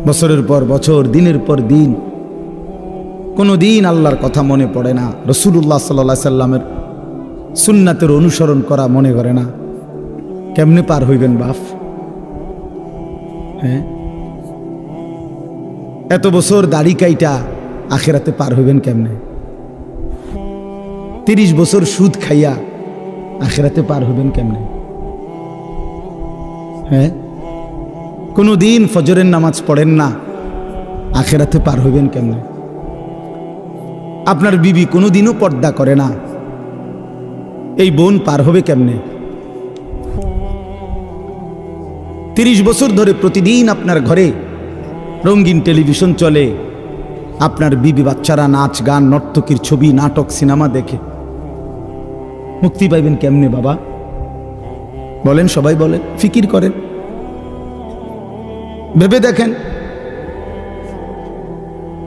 বছরের পর বছর, দিনের পর দিন কোনো দিন আল্লাহর কথা মনে পড়ে না, রাসূলুল্লাহ সাল্লাল্লাহু আলাইহি সাল্লামের সুন্নাতের অনুসরণ করা মনে করে না। কেমনে পার হইবেন বাপ? হ্যাঁ, এত বছর দাড়ি কাইটা আখিরাতে পার হইবেন কেমনে? 30 বছর সুদ খাইয়া আখিরাতে পার হইবেন কেমনে? হ্যাঁ, কোনো দিন ফজরের নামাজ পড়েন না, আখিরাতে পার হইবেন কেমনে? আপনার বিবি কোনোদিনও পর্দা করে না, এই বোন পার হবে কেমনে? 30 বছর ধরে প্রতিদিন আপনার ঘরে রঙিন টেলিভিশন চলে, আপনার বিবি বাচ্চারা নাচ গান নর্তকীর ছবি নাটক সিনেমা দেখে, মুক্তি পাইবেন কেমনে বাবা? বলেন, সবাই বলেন, ফিকির করেন, ভেবে দেখেন।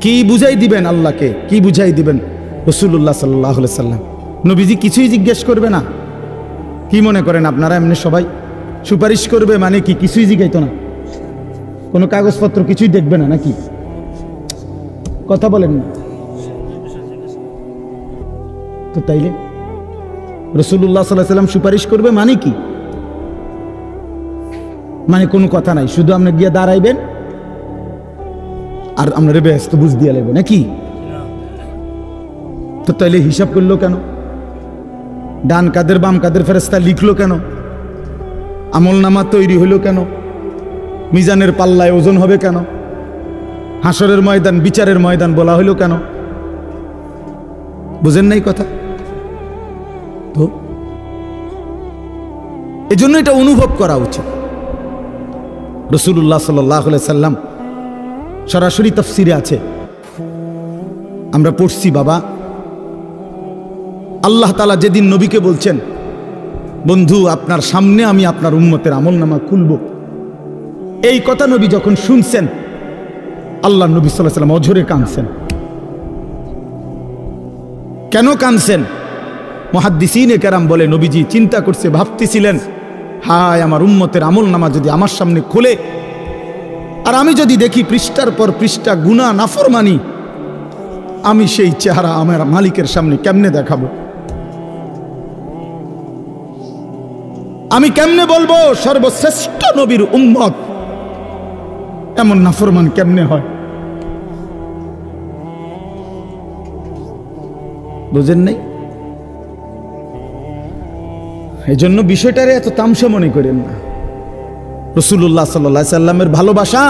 কি বুঝাই দিবেন আল্লাহকে? কি বুঝাই দিবেন রাসূলুল্লাহ সাল্লাল্লাহু আলাইহি সাল্লাম? নবীজি কিছুই জিজ্ঞেস করবে না? কি মনে করেন আপনারা এমনি সবাই সুপারিশ করবে মানে কি কিছুই জিজ্ঞাইতো না? কোনো কাগজপত্র কিছুই দেখবে না নাকি? কথা বলেন না তো। তাইলে রাসূলুল্লাহ সাল্লাল্লাহু আলাইহি সাল্লাম সুপারিশ করবে মানে কি? মানে কোনো কথা নাই, শুধু আপনি গিয়া দাঁড়াইবেন আর আমরা ব্যস্ত বুঝ দিয়া লাগবে নাকি? তো তাইলে হিসাব করলো কেন? ডান কাদের বাম কাদের ফেরেশতা লিখলো কেন? আমল নামা তৈরি হইল কেন? মিজানের পাল্লায় ওজন হবে কেন? হাসরের ময়দান বিচারের ময়দান বলা হইল কেন? বুঝেন নাই কথা? তো এজন্য এটা অনুভব করা উচিত। রাসূলুল্লাহ সাল্লাল্লাহু আলাইহি সাল্লাম সরাসরি তাফসিরে আছে, আমরা পড়ছি বাবা। আল্লাহ তাআলা যেদিন নবীকে বলছেন, বন্ধু আপনার সামনে আমি আপনার উম্মতের আমলনামা খুলব, এই কথা নবী যখন শুনছেন, আল্লাহ নবী সাল্লাল্লাহু আলাইহি সাল্লাম অঝরে কাঁদছেন। কেন কাঁদছেন? মুহাদ্দিসিনে কেরাম বলে, নবীজি চিন্তা করছে, ভাবতেছিলেন, হায় আমার উম্মতের আমলনামা যদি আমার সামনে খুলে আর আমি যদি দেখি পৃষ্ঠার পর পৃষ্ঠা গুনাহ নাফরমানি, আমি সেই চেহারা আমার মালিকের সামনে কেমনে দেখাবো? আমি কেমনে বলবো সর্বশ্রেষ্ঠ নবীর উম্মত এমন নাফরমান কেমনে হয়? বুঝেন নাই? এই জন্য বিষয়টারে এত তামসা মনে করেন না। রাসূলুল্লাহ সাল্লাল্লাহু আলাইহি সাল্লামের ভালোবাসা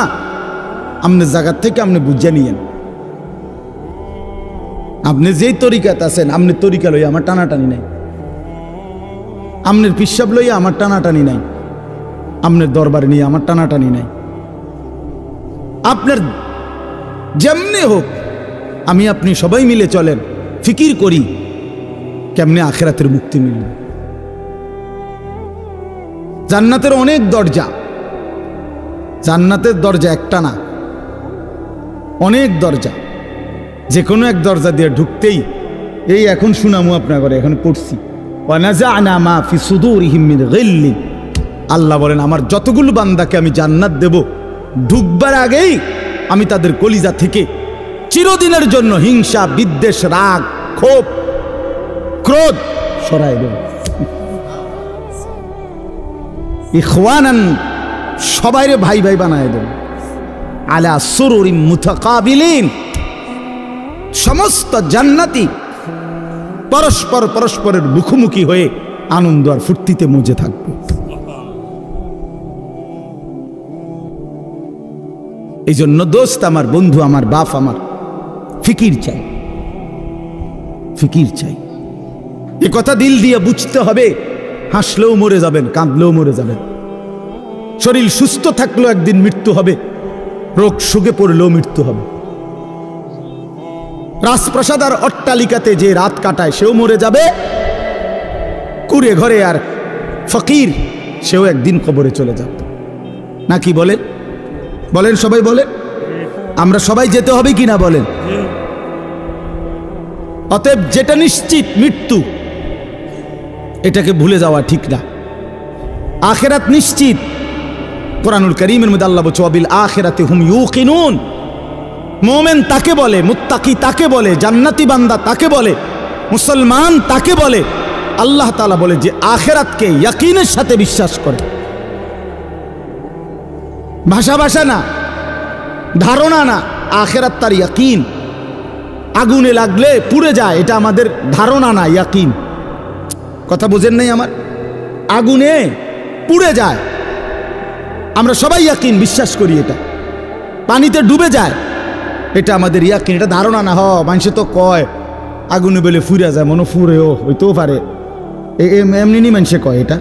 আপনি জায়গা থেকে আপনি বুঝে নিয়েন। আপনি যেই তরিকাতে আছেন, আপনি তরিকা লইয়া আমার টানাটানি নাই, আপনার পিসাব লইয়া আমার টানাটানি নাই, আপনার দরবারে নিয়ে আমার টানাটানি নাই। আপনার যেমনে হোক, আমি আপনি সবাই মিলে চলেন, ফিকির করি কেমনে আখিরাতের মুক্তি মিলবে। জান্নাতের অনেক দরজা, জান্নাতের দরজা একটা না, অনেক দরজা। যে কোনো এক দরজা দিয়ে ঢুকতেই, এই এখন শুনামু আপনার ঘরে, এখন পড়ছি, ওয়ানাযা'না মা ফি সুদুরিহিম মিন গিল্লিন। আল্লাহ বলেন, আমার যতগুলো বান্দাকে আমি জান্নাত দেব, ঢুকবার আগেই আমি তাদের কলিজা থেকে চিরদিনের জন্য হিংসা, বিদ্বেষ, রাগ, ক্ষোভ, ক্রোধ সরাই দেব। ইখওয়ানান, সবাইরে ভাই ভাই বানায় দেব। আলা সুরুরিম মুতাকাবিলিন, সমস্ত জান্নাতি পরস্পর পরস্পরের মুখোমুখি হয়ে আনন্দ আর ফুর্তিতে মজে থাকবে। এই জন্য দোস্ত আমার, বন্ধু আমার, বাপ আমার, ফিকির চাই, ফিকির চাই। এ কথা দিল দিয়ে বুঝতে হবে। হাসলেও মরে যাবেন, কাঁদলেও মরে যাবেন। শরীর সুস্থ থাকলেও একদিন মৃত্যু হবে, রোগ শোকে পড়লেও মৃত্যু হবে। রাজপ্রাসাদ আর অট্টালিকাতে যে রাত কাটায় সেও মরে যাবে, কুড়ে ঘরে আর ফকির সেও একদিন কবরে চলে যাবে। নাকি বলেন? বলেন, সবাই বলেন। আমরা সবাই যেতে হবে কিনা বলেন? অতএব যেটা নিশ্চিত মৃত্যু, এটাকে ভুলে যাওয়া ঠিক না। আখিরাত নিশ্চিত, কুরআনুল কারীমের মধ্যে আল্লাহ বলছে ওয়াবিল আখিরাতি হুম ইউকিনুন। মুমিন তাকে বলে, মুত্তাকি তাকে বলে, জান্নাতি বান্দা তাকে বলে, মুসলমান তাকে বলে। আল্লাহ তাআলা বলে যে আখিরাতকে ইয়াকিনের সাথে বিশ্বাস করে। ভাষা ভাষা না, ধারণা না, আখিরাত তার ইয়াকিন। আগুনে লাগলে পুড়ে যায়, এটা আমাদের ধারণা না, ইয়াকিন। কথা বুঝেন নাই আমার? আগুনে পুড়ে যায়, আমরা সবাই ইয়াকিন বিশ্বাস করি। এটা পানিতে ডুবে যায়, এটা আমাদের ইয়াকিন, এটা ধারণা না। মানুষে তো কয় আগুনে বলে ফুরে যায়, মনে ফুরেও হইতেও পারে, এমনি মানুষে কয় এটা।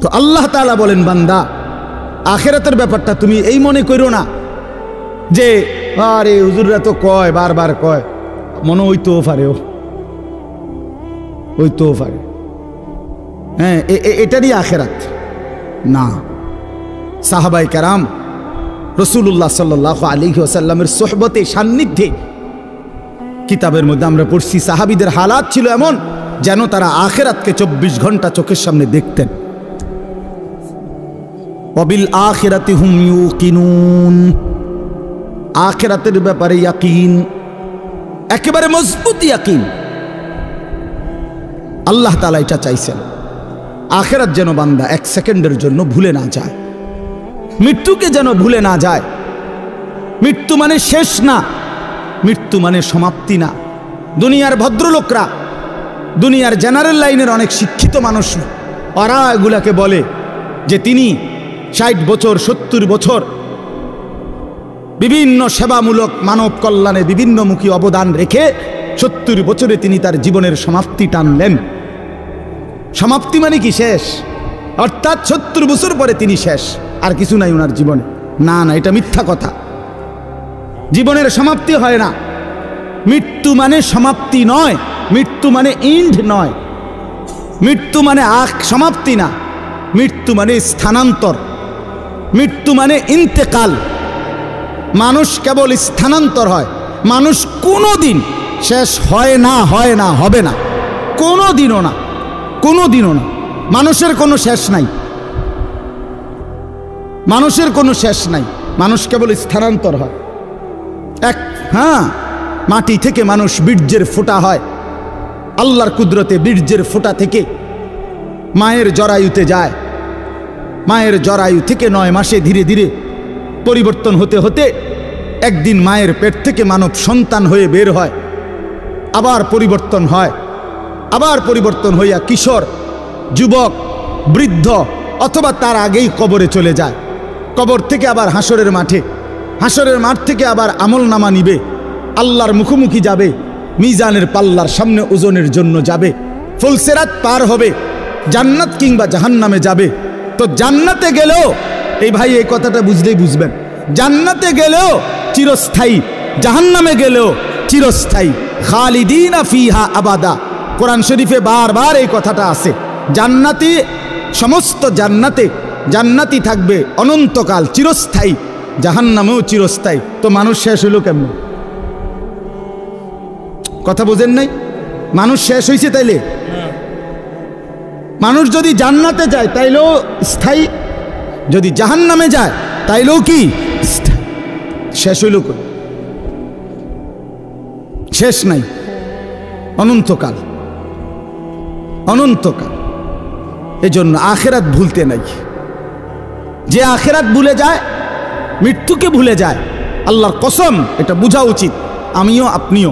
তো আল্লাহ তাআলা বলেন বান্দা আখিরাতের ব্যাপারটা তুমি এই মনে করো না যে আরে হুজুররা তো কয়, বারবার কয়, মনে হইতেও পারে, হইতেও পারে, হ্যাঁ এটারই আখিরাত না। সাহাবাই কেরাম রাসূলুল্লাহ সাল্লাল্লাহু আলাইহি ওয়াসাল্লামের সোহবতে, সান্নিধ্যে, কিতাবের মধ্যে আমরা পড়ছি সাহাবীদের হালাত ছিল এমন যেন তারা আখিরাতকে 24 ঘন্টা চোখের সামনে দেখতেন। ওয়াবিল আখিরাতি হুম ইউকিনুন, আখিরাতের ব্যাপারে ইয়াকিন, একেবারে মজবুত ইয়াকিন। আল্লাহ তাআলা এটা চাইছেন আখিরাত যেন বান্দা 1 সেকেন্ডের জন্য ভুলে না যায়, মৃত্যুকে যেন ভুলে না যায়। মৃত্যু মানে শেষ না, মৃত্যু মানে সমাপ্তি না। দুনিয়ার ভদ্রলোকরা, দুনিয়ার জেনারেল লাইনের অনেক শিক্ষিত মানুষ, ওরা এগুলাকে বলে যে তিনি 60 বছর 70 বছর বিভিন্ন সেবামূলক মানব কল্যাণে বিভিন্নমুখী অবদান রেখে 70 বছরে তিনি তার জীবনের সমাপ্তি টানলেন। সমাপ্তি মানে কি? শেষ, অর্থাৎ 70 বছর পরে তিনি শেষ, আর কিছু নাই ওনার জীবনে। না না, এটা মিথ্যা কথা। জীবনের সমাপ্তি হয় না। মৃত্যু মানে সমাপ্তি নয়, মৃত্যু মানে ইন্ড নয়, মৃত্যু মানে সমাপ্তি না, মৃত্যু মানে স্থানান্তর, মৃত্যু মানে ইন্তেকাল। মানুষ কেবল স্থানান্তর হয়, মানুষ কোনোদিন শেষ হয় না, হয় না, হবে না, কোনোদিনও না, কোনোদিনও না। মানুষের কোনো শেষ নাই, মানুষের কোনো শেষ নাই, মানুষ কেবল স্থানান্তর হয়। হ্যাঁ, মাটি থেকে মানুষ বীর্যের ফোঁটা হয়, আল্লাহর কুদরতে বীর্যের ফোঁটা থেকে মায়ের জরায়ুতে যায়, মায়ের জরায়ু থেকে 9 মাসে ধীরে ধীরে পরিবর্তন হতে হতে একদিন মায়ের পেট থেকে মানব সন্তান হয়ে বের হয়, আবার পরিবর্তন হয়, আবার পরিবর্তন হইয়া কিশোর, যুবক, বৃদ্ধ, অথবা তার আগেই কবরে চলে যায়। কবর থেকে আবার হাসরের মাঠে, হাসরের মাঠ থেকে আবার আমলনামা নিবে, আল্লাহর মুখোমুখি যাবে, মিজানের পাল্লার সামনে ওজনের জন্য যাবে, ফুলসিরাত পার হবে, জান্নাত কিংবা জাহান্নামে যাবে। তো জান্নাতে গেলেও, এই ভাই এই কথাটা বুঝলেই বুঝবেন, জান্নাতে গেলেও চিরস্থায়ী, জাহান্নামে গেলেও চিরস্থায়ী। খালিদিনা ফিহা আবাদা, কোরআন শরীফে বারবার এই কথাটা আছে। জান্নাতি, সমস্ত জান্নাতে জান্নাতি থাকবে অনন্তকাল, চিরস্থায়ী, জাহান্নামেও চিরস্থায়ী। তো মানুষ শেষ হইল কেমন? কথা বোঝেন নাই? মানুষ শেষ হয়েছে তাইলে? মানুষ যদি জান্নাতে যায় তাইলেও স্থায়ী, যদি জাহান্নামে যায় তাইলেও কি শেষ হইল? শেষ নাই, অনন্তকাল, অনন্তকাল। এজন্য আখিরাত ভুলতে নাই। যে আখিরাত ভুলে যায়, মৃত্যুকে ভুলে যায়, আল্লাহর কসম, এটা বোঝা উচিত। আমিও, আপনিও,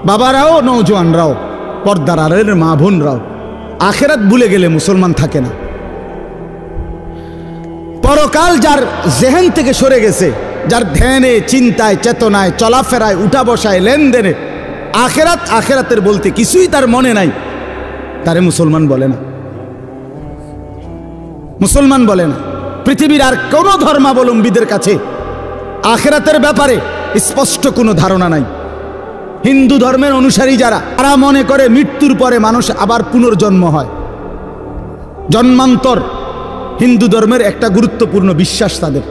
বাবারাও, নওজোয়ানরাও, পর্দার আড়ালের মা বোনরাও, আখিরাত ভুলে গেলে মুসলমান থাকে না। পরকাল যার জেহেন থেকে সরে গেছে, যার ধ্যানে, চিন্তায়, চেতনায়, চলাফেরায়, উঠা বসায়, লেনদেনে আখিরাত, আখিরাতের বলতে কিছুই তার মনে নাই, তারে মুসলমান বলে না, মুসলমান বলে না। পৃথিবীর আর কোনো ধর্মাবলম্বীদের কাছে আখিরাতের ব্যাপারে স্পষ্ট কোনো ধারণা নাই। হিন্দু ধর্মের অনুসারী যারা, তারা মনে করে মৃত্যুর পরে মানুষ আবার পুনর্জন্ম হয়, জন্মান্তর হিন্দু ধর্মের একটা গুরুত্বপূর্ণ বিশ্বাস তাদের।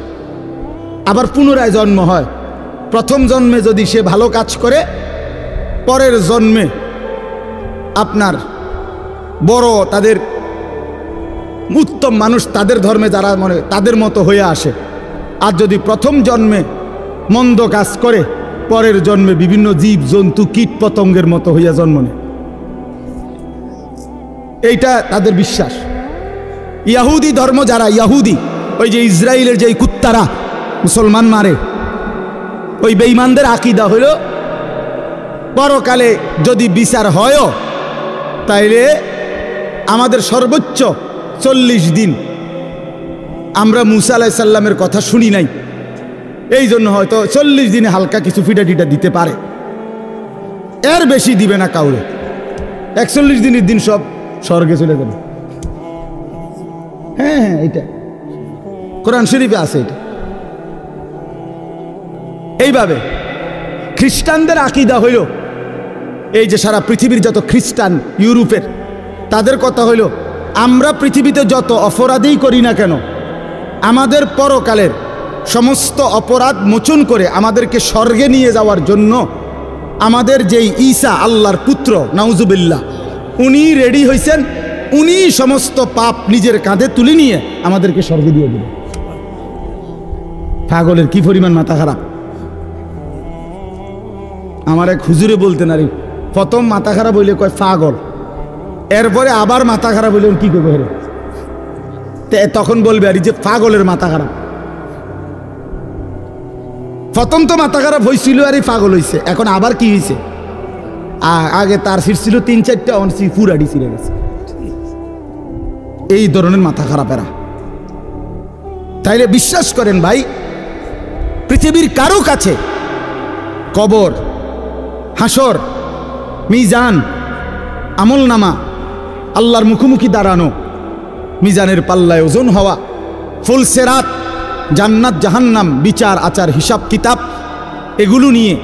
আবার পুনরায় জন্ম হয়। প্রথম জন্মে যদি সে ভালো কাজ করে, পরের জন্মে আপনার বড় তাদের উত্তম মানুষ তাদের ধর্মে যারা তাদের মতো হয়ে আসে। আর যদি প্রথম জন্মে মন্দ কাজ করে পরের জন্মে বিভিন্ন জীব জন্তু কীট পতঙ্গের মতো হইয়া জন্ম নেয়, এইটা তাদের বিশ্বাস। ইয়াহুদি ধর্ম যারা, ইয়াহুদি ওই যে ইসরায়েলের যে কুত্তারা মুসলমান মারে, ওই বেঈমানদের আকীদা হইল পরকালে যদি বিচার হয় তাইলে আমাদের সর্বোচ্চ 40 দিন আমরা মুসা আলাইহিস সালামের কথা শুনি নাই, এই জন্য হয়তো 40 দিনে হালকা কিছু ফিটা টিটা দিতে পারে, এর বেশি দিবে না কাউরে। 41 দিনের দিন সব স্বর্গে চলে যাবে। হ্যাঁ হ্যাঁ, এটা কোরআন শরীফে আছে এটা। এইভাবে খ্রিস্টানদের আকীদা হইল, এই যে সারা পৃথিবীর যত খ্রিস্টান ইউরোপের, তাদের কথা হইল আমরা পৃথিবীতে যত অপরাধই করি না কেন, আমাদের পরকালের সমস্ত অপরাধ মোচন করে আমাদেরকে স্বর্গে নিয়ে যাওয়ার জন্য আমাদের যেই ঈসা আল্লাহর পুত্র নাউজুবিল্লাহ, উনি রেডি হয়েছেন, উনি সমস্ত পাপ নিজের কাঁধে তুলে নিয়ে আমাদেরকে স্বর্গে দিয়ে দেবেন। পাগলের কি পরিমাণ মাথা খারাপ! আমার এক হুজুরে বলতেন, আরে প্রথম মাথা খারাপ হইলে কয় পাগল, এরপরে আবার মাথা খারাপ হইলে কি করবে হেরে, তখন বলবে আরে যে পাগলের মাথা খারাপ। প্রথম তো মাথা খারাপ হয়েছিল আর পাগল হয়েছে, এখন আবার কি হয়েছে? আগে তার সিট ছিল 3-4টা, অনসি পুরাডি ছিঁড়ে গেছে। এই ধরনের মাথা খারাপ এরা। তাইলে বিশ্বাস করেন ভাই, পৃথিবীর কারো কাছে কবর, হাসর, মিজান, আমলনামা, আল্লাহর মুখোমুখি দাঁড়ানো, মিজানের পাল্লায় ওজন হওয়া, ফুলসেরাত, জান্নাত জাহান্নাম, বিচার আচার হিসাব কিতাব, এগুলো নিয়ে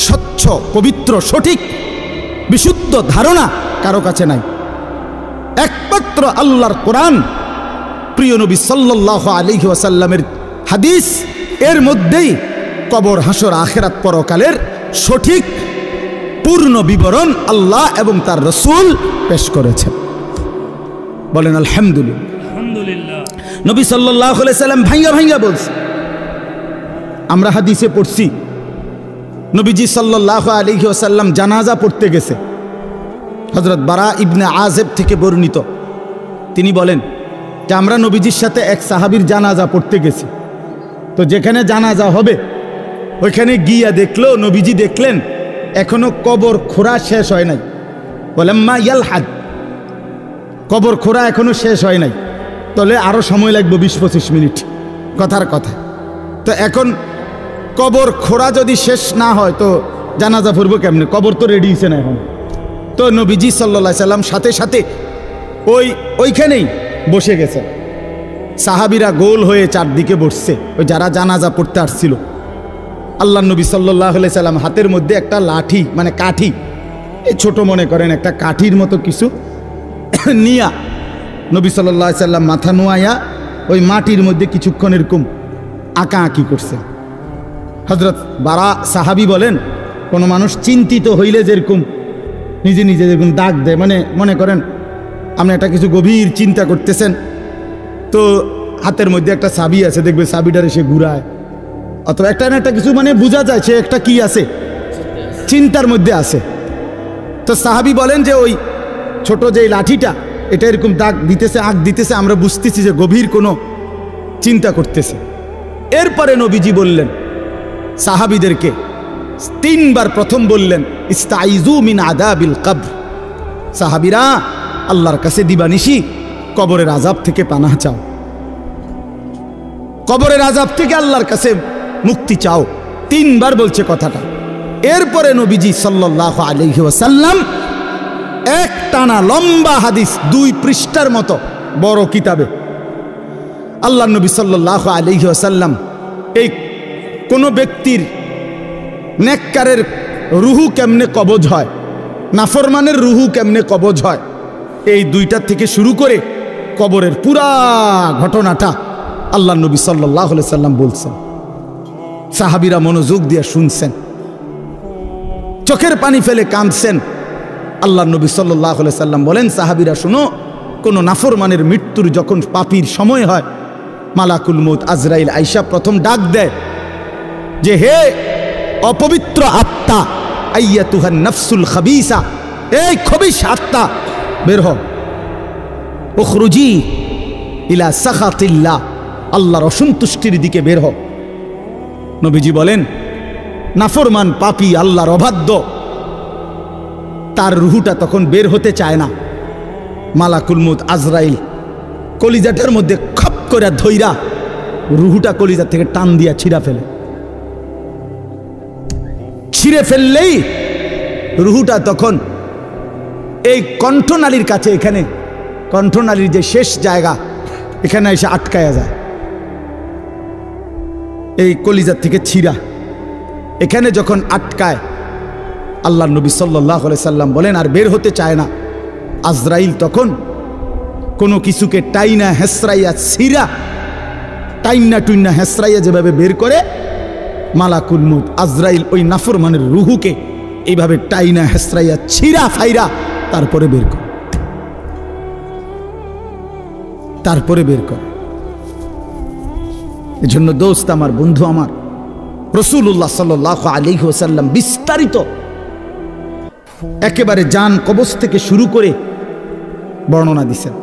স্বচ্ছ পবিত্র সঠিক বিশুদ্ধ ধারণা কারো কাছে নাই। একমাত্র আল্লাহর কোরআন, প্রিয় নবী সাল্লাল্লাহু আলাইহি ওয়াসাল্লামের হাদিস, এর মধ্যেই কবর, হাসর, আখিরাত, পরকালের সঠিক পূর্ণ বিবরণ আল্লাহ এবং তার রাসূল পেশ করেছেন। বলেন আলহামদুলিল্লাহ। আলহামদুলিল্লাহ। নবী সাল্লাল্লাহু আলাইহি সাল্লাম ভাঙ্গা ভাঙ্গা বলছে, আমরা হাদিসে পড়ছি নবীজি সাল্লাল্লাহু আলাইহি ওয়াসাল্লাম জানাজা পড়তে গেছে। হযরত বারা ইবনে আযিব থেকে বর্ণিত, তিনি বলেন যে আমরা নবীজির সাথে এক সাহাবীর জানাজা পড়তে গেছি। তো যেখানে জানাজা হবে ওইখানে গিয়া দেখলো, নবীজি দেখলেন এখনো কবর খোঁড়া শেষ হয় নাই। ওয়ালাম্মা ইয়ালহাদ, কবর খোঁড়া এখনো শেষ হয় নাই, তাহলে আরো সময় লাগবে 20-25 মিনিট, কথার কথা। তো এখন কবর খোঁড়া যদি শেষ না হয় তো জানাজা পড়বো কেমনে? কবর তো রেডি হয়েছে না এখন। তো নবীজি সাল্লাল্লাহু আলাইহি সাল্লাম সাথে সাথে ওইখানেই বসে গেছে। সাহাবীরা গোল হয়ে চারদিকে বসছে, ওই যারা জানাজা পড়তে আসছিল। আল্লাহ নবী সাল্লাল্লাহু আলাইহি সাল্লাম হাতের মধ্যে একটা লাঠি, মানে কাঠি, এই ছোট মনে করেন একটা কাঠির মতো কিছু নিয়া নবী সাল্লাল্লাহু আলাইহি সাল্লাম মাথা নোয়াইয়া ওই মাটির মধ্যে কিছুক্ষণ এরকম আঁকা আঁকি করছে। হযরত বারা সাহাবী বলেন, কোনো মানুষ চিন্তিত হইলে যেরকম নিজে নিজে যেরকম দাগ দেয়, মানে মনে করেন আপনি একটা কিছু গভীর চিন্তা করতেছেন, তো হাতের মধ্যে একটা চাবি আছে, দেখবে চাবিটারে সে ঘুরায়, অথবা একটা না একটা কিছু, মানে বোঝা যায় সে একটা কি আছে, চিন্তার মধ্যে আছে। তো সাহাবী বলেন যে ওই ছোট যে লাঠিটা, এটা এরকম দাগ দিতেছে, আঁক দিতেছে, আমরা বুঝতেছি যে গভীর কোনো চিন্তা করতেছে। এরপরে নবীজি বললেন সাহাবীদেরকে 3 বার, প্রথম বললেন ইস্তাইযু মিন আযাবিল কবর, সাহাবীরা আল্লাহর কাছে দিবানিশি কবরের আযাব থেকে পানাহ চাও, কবরের আযাব থেকে আল্লাহর কাছে মুক্তি চাও। 3 বার বলছে কথাটা। এরপরে নবীজি সাল্লাল্লাহু আলাইহি ওয়াসাল্লাম এক টানা লম্বা হাদিস, 2 পৃষ্ঠার মতো বড় কিতাবে আল্লাহ নবী সাল্লাল্লাহু আলাইহি ওয়াসাল্লাম এই কোনো ব্যক্তির নেককারের রুহু কেমনে কবজ হয়, নাফরমানের রুহু কেমনে কবজ হয়, এই 2টা থেকে শুরু করে কবরের পুরা ঘটনাটা আল্লাহ নবী সাল্লাল্লাহু আলাইহি সাল্লাম বলছেন। সাহাবীরা মনোযোগ দিয়ে শুনছেন, চোখের পানি ফেলে কাঁদছেন। আল্লাহ নবী সাল্লাল্লাহু আলাইহি সাল্লাম বলেন, সাহাবীরা শুনো, কোনো নাফরমানের মৃত্যুর যখন পাপীর সময় হয়, মালাকুল মউত আজরাইল আইসা প্রথম ডাক দেয় যে হে অপবিত্র আত্মা, আইয়াতুহান নাফসুল খাবিসা, এই খবিশ আত্মা বের হও, উখরুজি ইলা সাখাতিল্লাহ, আল্লাহর অসন্তুষ্টির দিকে বের হও। নবীজি বলেন নাফরমান পাপী আল্লাহর অবাধ্য, তার রুহুটা তখন বের হতে চায় না। মালাকুল মউত আজরাইল কলিজাটার মধ্যে খপ করে ধইরা রুহুটা কলিজা থেকে টান দিয়া ছিঁড়া ফেলে। ছিঁড়ে ফেললেই রুহুটা তখন এই কণ্ঠনালীর কাছে, এখানে কণ্ঠনালীর যে শেষ জায়গা, এখানে এসে আটকায়া যায়। এই কলিজার থেকে ছিঁড়া এখানে যখন আটকায়, আল্লাহ নবী সাল্লাল্লাহু আলাইহি সাল্লাম বলেন আর বের হতে চায় না। আজরাইল তখন কোনো কিছুকে টাইনা হেসরাইয়া ছিঁড়া, টাইনা টুইনা হেসরাইয়া যেভাবে বের করে, মালাকুল মউত আজরাইল ওই নাফরমানের রুহুকে এইভাবে টাইনা হেসরাইয়া ছিঁড়া ফাইরা তারপরে বের করে, তারপরে বের করে। এজন্য দোস্ত আমার, বন্ধু আমার, রাসূলুল্লাহ সাল্লাল্লাহু আলাইহি ওয়াসাল্লাম বিস্তারিত একেবারে জান কবজ থেকে শুরু করে বর্ণনা দিচ্ছেন।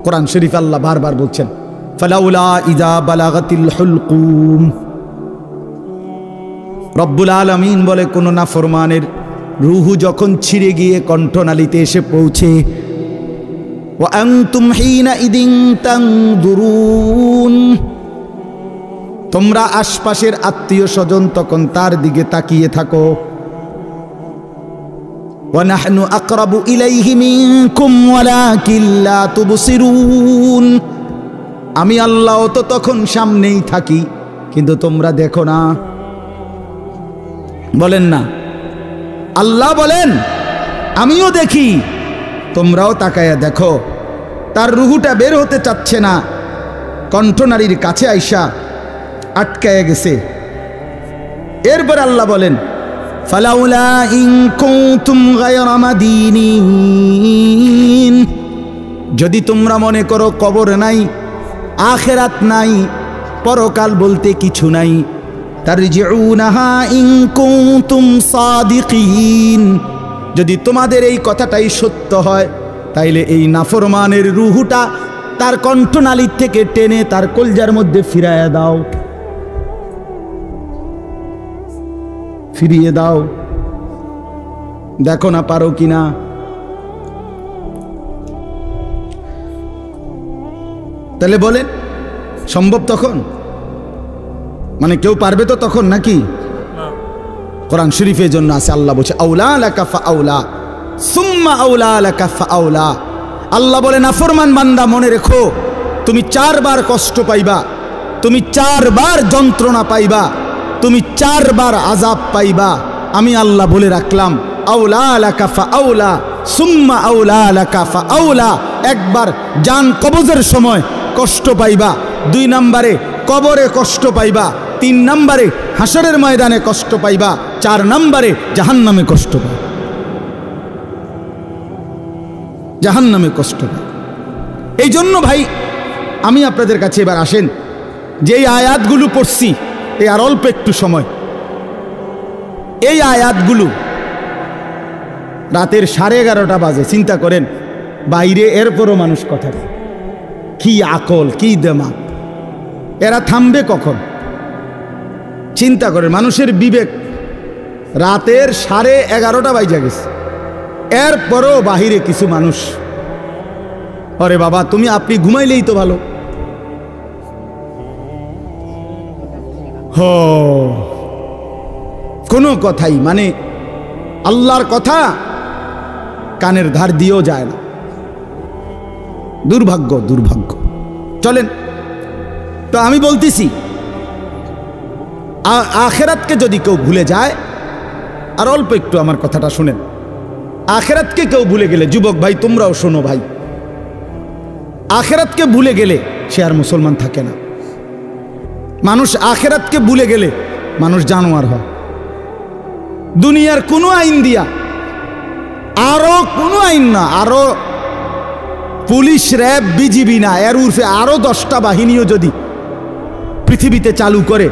কোরআন শরীফ আল্লাহ বারবার বলছেন ফালাউলা ইযা বালাগাতিল হুলকুম, রব্বুল আলামিন বলে কোন নাফরমানের রুহু যখন ছিঁড়ে গিয়ে কণ্ঠনালীতে এসে পৌঁছে, ওয়া আনতুম হিনা ইদিন তানজুরুন, তোমরা আশপাশের আত্মীয় স্বজন তখন তার দিকে তাকিয়ে থাকো, ওয়া নাহনু আকরাবু ইলাইহি মিনকুম ওয়ালাকিন লা তুবসিরুন, আমি আল্লাহ তো তখন সামনেই থাকি কিন্তু তোমরা দেখো না। বলেন না, আল্লাহ বলেন আমিও দেখি, তোমরাও তাকায়া দেখো। তার রুহুটা বের হতে চাচ্ছে না, কণ্ঠনালীর কাছে আইসা আটকায় গেছে। এরপর আল্লাহ বলেন ফালাউলা ইন কুনতুম গায়রা মাদিনিন, যদি তোমরা মনে করো কবর নাই, আখিরাত নাই, পরকাল বলতে কিছু নাই, তারজিউনাহা ইন কুনতুম সাদিকিন, যদি তোমাদের এই কথাটাই সত্য হয়, তাইলে এই নাফরমানের রুহুটা তার কণ্ঠনালীর থেকে টেনে তার কলজার মধ্যে ফিরাইয়া দাও, ফিরিয়ে দাও। দেখো না পারো কিনা। তাহলে বলেন সম্ভব তখন? মানে কেউ পারবে তো তখন নাকি? কোরআন শরীফের জন্য আছে, আল্লাহ বলছে আউলা লাকা ফাআউলা সুম্মা আউলা লাকা ফাআউলা। আল্লাহ বলে নাফরমান বান্দা মনে রেখো, তুমি 4 বার কষ্ট পাইবা, তুমি 4 বার যন্ত্রণা পাইবা, তুমি 4 বার আযাব পাইবা। আমি আল্লাহ বলে রাখলাম আউলা লাকা ফাআউলা সুম্মা আউলা লাকা ফাআউলা। একবার জান কবজের সময় কষ্ট পাইবা, 2 নম্বরে কবরে কষ্ট পাইবা, 3 নম্বরে হাসরের ময়দানে কষ্ট পাইবা, 4 নম্বরে জাহান্নামে কষ্ট পাইবা, জাহান্নামে কষ্ট পাইবা। এই জন্য ভাই আমি আপনাদের কাছে এবার আসেন, যে এই আয়াতগুলো পড়ছি, এই আর অল্প একটু সময়, এই আয়াতগুলো রাতের 11:30 বাজে, চিন্তা করেন বাইরে, এরপরও মানুষ কথা বলে। কি আকল, কি দেমাগ, এরা থামবে কখন? চিন্তা করেন, মানুষের বিবেক। রাতের 11:30 বাজে গেছে, এরপরও বাহিরে কিছু মানুষ, আরে বাবা তুমি আপনি ঘুমাইলেই তো ভালো। কোনো কথাই মানে আল্লাহর কথা কানের ধার দিয়েও যায় না। দুর্ভাগ্য, দুর্ভাগ্য। চলেন তো আমি বলতেছি, আখেরাতকে যদি কেউ ভুলে যায়, আর অল্প একটু আমার কথাটা শুনেন, আখেরাতকে কেউ ভুলে গেলে, যুবক ভাই তোমরাও শোনো ভাই, আখেরাতকে ভুলে গেলে সে আর মুসলমান থাকে না। মানুষ আখেরাতকে ভুলে গেলে মানুষ জানোয়ার হয়। দুনিয়ার কোনো আইন দিয়া, আরো কোনো আইন না, আরো পুলিশ, র্যাব, বিজিবি না, এর উর্ফে আরো 10টা বাহিনীও যদি পৃথিবীতে চালু করে,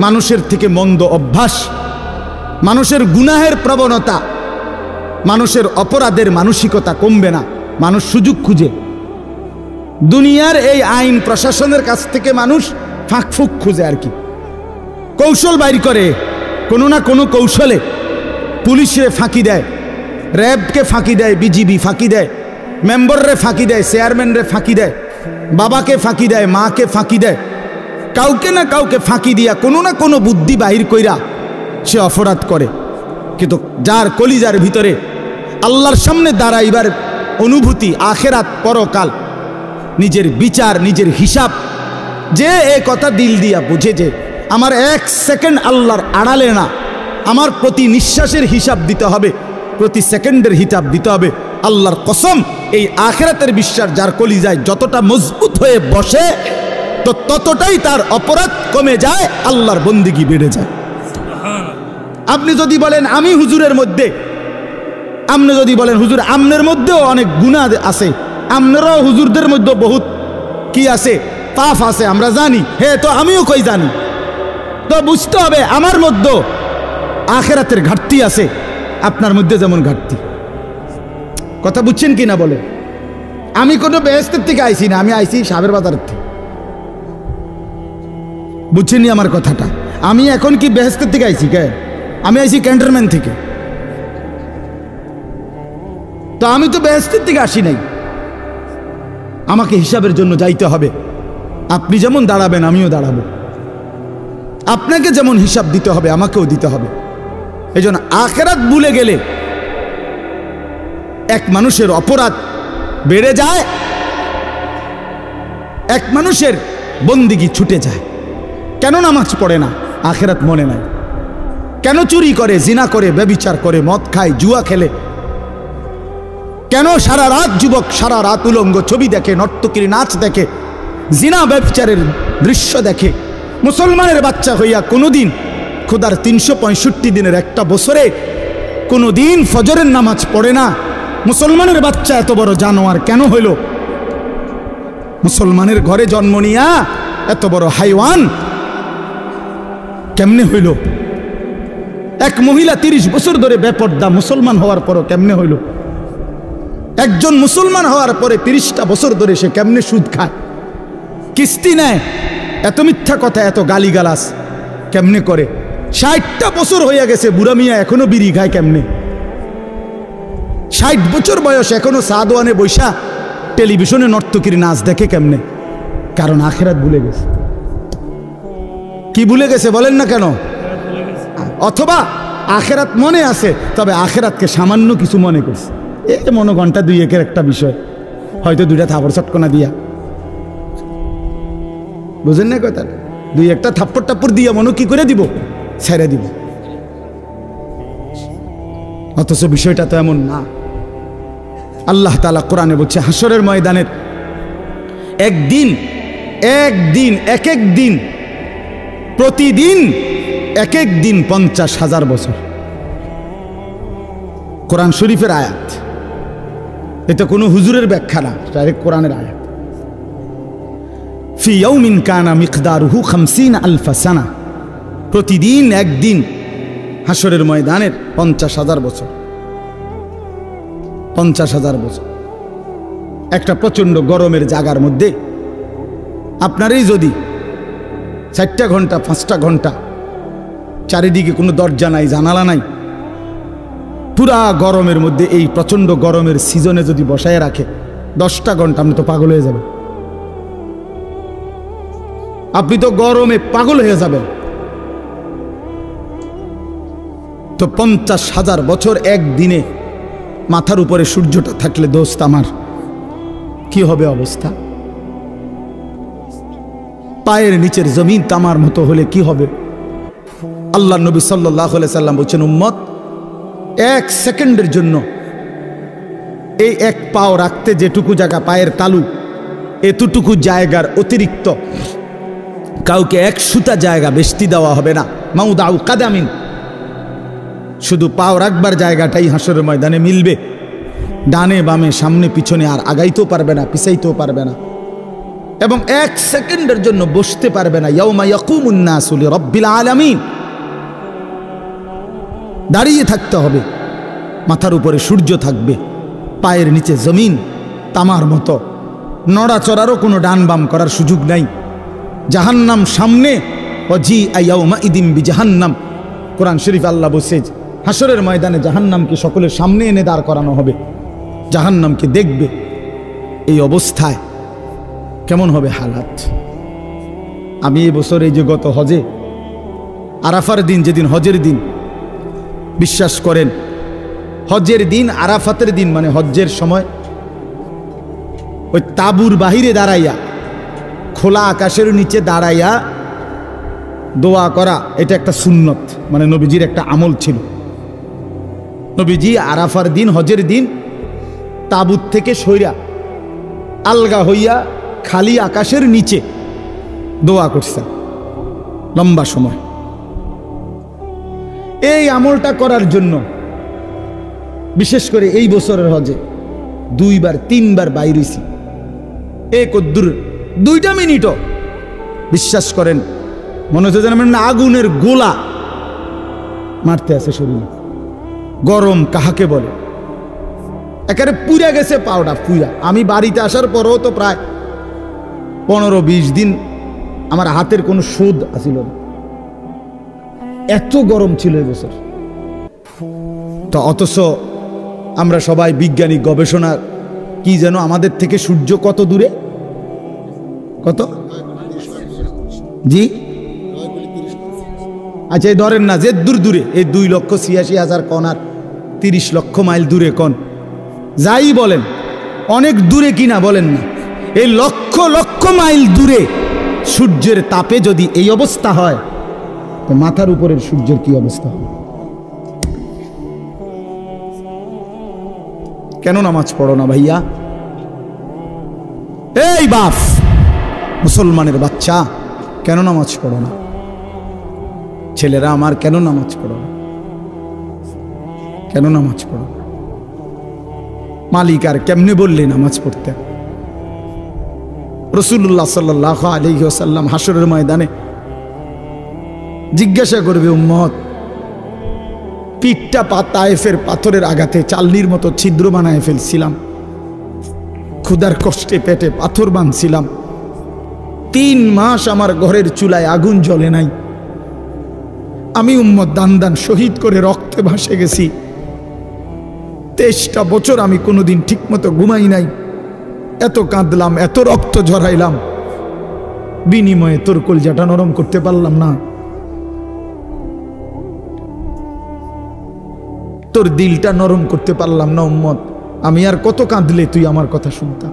মানুষের থেকে মন্দ অভ্যাস, মানুষের গুনাহের প্রবণতা, মানুষের অপরাধের মানসিকতা কমবে না। মানুষ সুযোগ খুঁজে, দুনিয়ার এই আইন প্রশাসনের কাছ থেকে মানুষ ফাঁকফুক খুঁজে, আর কি কৌশল বাইর করে, কোনো না কোনো কৌশলে পুলিশরে ফাঁকি দেয়, র্যাবকে ফাঁকি দেয়, বিজিবি ফাঁকি দেয়, মেম্বাররে ফাঁকি দেয়, চেয়ারম্যানরে ফাঁকি দেয়, বাবাকে ফাঁকি দেয়, মাকে ফাঁকি দেয়, কাউকে না কাউকে ফাঁকি দিয়া কোনো না কোনো বুদ্ধি বাহির কইরা সে অপরাধ করে। কিন্তু যার কলিজার ভিতরে আল্লাহর সামনে দাঁড়াইবার অনুভূতি, আখেরাত, পরকাল, নিজের বিচার, নিজের হিসাব, যে এ কথা দিল দিয়া বুঝে যে আমার 1 সেকেন্ড আল্লাহর আড়ালে না, আমার প্রতি নিঃশ্বাসের হিসাব দিতে হবে, প্রতি সেকেন্ডের হিসাব দিতে হবে, আল্লাহর কসম এই আখেরাতের বিশ্বাস যার কলিজায় যতটা মজবুত হয়ে বসে তো ততটাই তার অপরাধ কমে যায়, আল্লাহর বন্দেগী বেড়ে যায়। আপনি যদি বলেন আমি হুজুরের মধ্যে, আপনি যদি বলেন হুজুর আমনের মধ্যেও অনেক গুনাহ আছে, আপনারাও হুজুরদের মধ্যে বহুত কি আছে, পাপ আছে, আমরা জানি, হে তো আমিও কই জানি, তো বুঝতে হবে আমার মধ্যে আখেরাতের ঘাটতি আছে, আপনার মধ্যে যেমন ঘাটতি। কথা বুঝছেন কি না বলে? আমি কোনো বেহেশতের থেকে আইছি না, আমি আইছি সাবের বাজারের থেকে। বুঝছেননি আমার কথাটা? আমি এখন কি বেহেশতের থেকে আইছি? কে? আমি আইছি ক্যান্টনমেন্ট থেকে। তো আমি তো বেহেশতের থেকে আসি নাই, আমাকে হিসাবের জন্য যাইতে হবে। আপনি যেমন দাঁড়াবেন আমিও দাঁড়াবো, আপনাকে যেমন হিসাব দিতে হবে আমাকেও দিতে হবে। এই জন্য আখেরাত ভুলে গেলে এক মানুষের অপরাধ বেড়ে যায়, এক মানুষের বন্দিগি ছুটে যায়। কেন নামাজ পড়ে না? আখেরাত মনে নাই। কেন চুরি করে, জিনা করে, ব্যভিচার করে, মদ খায়, জুয়া খেলে? কেন সারা রাত যুবক সারা রাত উলঙ্গ ছবি দেখে, নর্তকীর নাচ দেখে, জিনা ব্যভিচারের দৃশ্য দেখে? মুসলমানের বাচ্চা হইয়া কোনোদিন খোদার 365 দিনের একটা বছরে কোনোদিন ফজরের নামাজ পড়ে না। মুসলমানের বাচ্চা এত বড় জানোয়ার কেন হইল? মুসলমানের ঘরে জন্ম নিয়া এত বড় হাইওয়ান কেমনে হইল? এক মহিলা 30 বছর ধরে বেপর্দা, মুসলমান হওয়ার পরও কেমনে হইল? একজন মুসলমান হওয়ার পরে 30টা বছর ধরে সে কেমনে সুদ খায়, কিস্তি নেয়, এত মিথ্যা কথা, এত গালিগালাজ কেমনে করে? 60টা বছর হইয়া গেছে, বুড়া মিয়া এখনো বিড়ি খায় কেমনে? 60 বছর বয়স, এখনো সাদওয়ানে বৈশা টেলিভিশনে নর্তকীর নাচ দেখে কেমনে? কারণ আখেরাত ভুলে গেছে। কি ভুলে গেছে বলেন না কেন? অথবা আখেরাত মনে আছে, তবে আখেরাতকে সামান্য কিছু মনে করছে। এই মনে ঘন্টা 2-1 একটা বিষয়, হয়তো 2টা থাপড় চটকনা দিয়া, বুঝেন না কথা, 2-1টা থাপ্পড় টাপ্পড় দিয়া মনে কি করে দিব, ছেড়ে দিব। অথচ বিষয়টা তো এমন না। আল্লাহ তাআলা কোরআনে বলছে হাসরের ময়দানের একদিন, এক এক দিন, প্রতিদিন এক এক দিন 50,000 বছর। কোরআন শরীফের আয়াত, এটা কোনো হুজুরের ব্যাখ্যা না, ডাইরেক্ট কোরআনের আয়াত। ফি ইয়াউমিন কানা মিকদারুহু 50,000 সানা, প্রতিদিন একদিন হাসরের ময়দানের 50,000 বছর। 50,000 বছর একটা প্রচণ্ড গরমের জায়গার মধ্যে আপনারই যদি 4টা ঘন্টা 5টা ঘন্টা, চারিদিকে কোনো দরজা নাই, জানালা নাই, পুরা গরমের মধ্যে এই প্রচণ্ড গরমের সিজনে যদি বসায় রাখে 10টা ঘন্টা, আপনি তো পাগল হয়ে যাবেন। আপনি তো গরমে পাগল হয়ে যাবেন। তো 50,000 বছর একদিনে মাথার উপরে সূর্যটা থাকলে দোস্ত আমার কি হবে অবস্থা? পায়ের নিচের জমিন তামার মতো হলে কি হবে? আল্লাহ নবী সাল্লাল্লাহু আলাইহি সাল্লাম বলছেন, উম্মত 1 সেকেন্ডের জন্য এই এক পাও রাখতে যেটুকু জায়গা, পায়ের তালু, এতটুকু জায়গার অতিরিক্ত কাউকে 1 সুতা জায়গা বেশি দেওয়া হবে না। মাউদাউ কাদামিন, শুধু পাও রাখবার জায়গাটাই হাসরের ময়দানে মিলবে। ডানে বামে সামনে পিছনে আর আগাইতেও পারবে না, পিছাইতেও পারবে না, এবং 1 সেকেন্ডের জন্য বসতে পারবে না। ইয়াউমা ইয়াকুমুন নাসু লিরাব্বিল আলামিন, দাঁড়িয়ে থাকতে হবে। মাথার উপরে সূর্য থাকবে, পায়ের নিচে জমিন তামার মতো, নড়াচড়ারও কোনো ডান বাম করার সুযোগ নাই। জাহান্নাম সামনে, ওয়াজিআ ইয়াউমাইদিন বিজাহান্নাম। কোরআন শরীফ আল্লাহ বলছে হাসরের ময়দানে জাহান্নামকে সকলের সামনে এনে দাঁড় করানো হবে, জাহান্নামকে দেখবে। এই অবস্থায় কেমন হবে হালাত? আমি এই বছর এই যে গত হজে আরাফার দিন, যেদিন হজের দিন, বিশ্বাস করেন হজের দিন আরাফাতের দিন মানে হজ্জের সময় ওই তাবুর বাহিরে দাঁড়াইয়া, খোলা আকাশের নিচে দাঁড়াইয়া দোয়া করা, এটা একটা সুন্নত, মানে নবীজির একটা আমল ছিল। নবীজি আরাফার দিন হজের দিন তাবুত থেকে সইরা আলগা হইয়া খালি আকাশের নিচে দোয়া করছে লম্বা সময়। এই আমলটা করার জন্য বিশেষ করে এই বছরের হজে 2-3 বাইর হইছি। কদ্দুর 2টা মিনিটও বিশ্বাস করেন মনে হচ্ছে যেন আগুনের গোলা মারতে আছে শরীরে। গরম কাহাকে বলে, একেবারে পুড়ে গেছে পাউডা পুরা। আমি বাড়িতে আসার পরও তো প্রায় 15-20 দিন আমার হাতের কোনো সুদ আসিল না, এত গরম ছিল এই বছর। তো অথচ আমরা সবাই বিজ্ঞানিক গবেষণা কি যেন আমাদের থেকে সূর্য কত দূরে, কত জি আচ্ছা এই ধরেন না যে দূর দূরে, এই 2,86,000 কণ আর 30 লক্ষ মাইল দূরে কণ, যাই বলেন অনেক দূরে কিনা বলেন না, এই লক্ষ লক্ষ মাইল দূরে সূর্যের তাপে যদি এই অবস্থা হয়, তো মাথার উপরের সূর্যের কি অবস্থা হবে? কেন নামাজ পড়ো না ভাইয়া? এই বাপ মুসলমানের বাচ্চা, কেন নামাজ পড়ো না? ছেলেরা আমার, কেন নামাজ পড়ো না? কেন নামাজ পড়ো না? মালিক আর কেমনে বললে নামাজ পড়তে? রাসূলুল্লাহ সাল্লাল্লাহু আলাইহি ওয়াসাল্লাম হাসরের ময়দানে জিজ্ঞাসা করবে, উম্মত পিঠটা তায়েফের পাথরের আঘাতে চালনির মতো ছিদ্র বানায় ফেলছিলাম, ক্ষুধার কষ্টে পেটে পাথর বাঁধছিলাম, 3 মাস আমার ঘরের চুলায় আগুন জ্বলে নাই, আমি উম্মত দান দান শহীদ করে রক্তে ভাসে গেছি, 23টা বছর আমি কোনোদিন ঠিক মতো ঘুমাই নাই, এত কাঁদলাম, এত রক্ত ঝরাইলাম, বিনিময়ে তোর কলজাটা নরম করতে পারলাম না, তোর দিলটা নরম করতে পারলাম না উম্মত। আমি আর কত কাঁদলে তুই আমার কথা শুনতাম?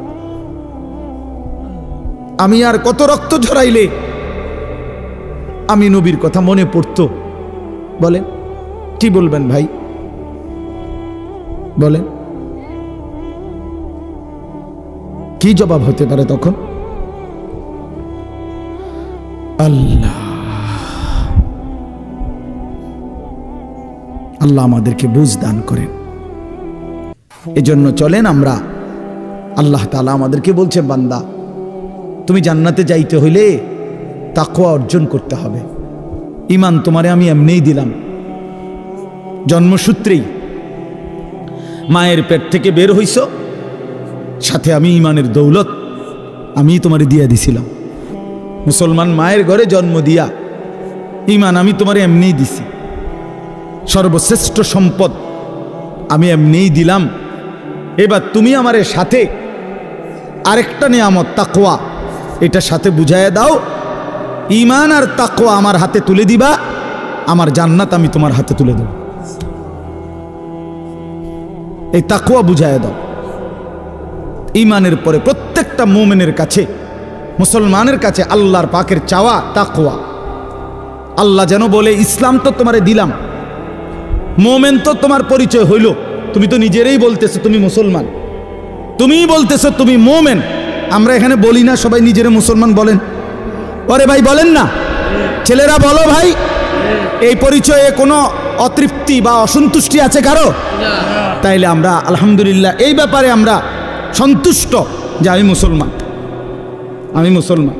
আমি আর কত রক্ত ঝরাইলে আমি নবীর কথা মনে পড়তো? বলেন কি বলবেন ভাই, বলেন কি জবাব হতে পারে তখন? আল্লাহ আল্লাহ আমাদেরকে বুঝ দান করেন। এজন্য চলেন আমরা, আল্লাহ তাআলা আমাদেরকে বলছে, বান্দা তুমি জান্নাতে যাইতে হইলে তাকওয়া অর্জন করতে হবে। ঈমান তোমারে আমি এমনিই দিলাম, জন্মসূত্রেই মায়ের পেট থেকে বের হইছ, সাথে আমি ঈমানের দৌলত আমি তোমারে দিয়া দিছিলাম। মুসলমান মায়ের ঘরে জন্ম দিয়া ঈমান আমি তোমারে এমনিই দিছি, সর্বশ্রেষ্ঠ সম্পদ আমি এমনিই দিলাম। এবার তুমি আমার সাথে আরেকটা নিয়ামত তাকওয়া, এটা সাথে বুঝাইয়া দাও, ঈমান আর তাকওয়া আমার হাতে তুলে দিবা, আমার জান্নাত আমি তোমার হাতে তুলে দেব। এই তাকওয়া বুঝাইয়া দাও। ঈমানের পরে প্রত্যেকটা মুমিনের কাছে, মুসলমানের কাছে আল্লাহর পাকের চাওয়া তাকওয়া। আল্লাহ যেন বলে, ইসলাম তো তোমারে দিলাম, মোমেন তো তোমার পরিচয় হইল, তুমি তো নিজেরাই বলতেছো তুমি মুসলমান, তুমিই বলতেছো তুমি মোমেন। আমরা এখানে বলি না সবাই নিজেরা মুসলমান বলেন? ওরে ভাই বলেন না, ছেলেরা বলো ভাই, এই পরিচয়ে কোনো অতৃপ্তি বা অসন্তুষ্টি আছে কারো? তাইলে আমরা আলহামদুলিল্লাহ এই ব্যাপারে আমরা সন্তুষ্ট যে আমি মুসলমান, আমি মুসলমান।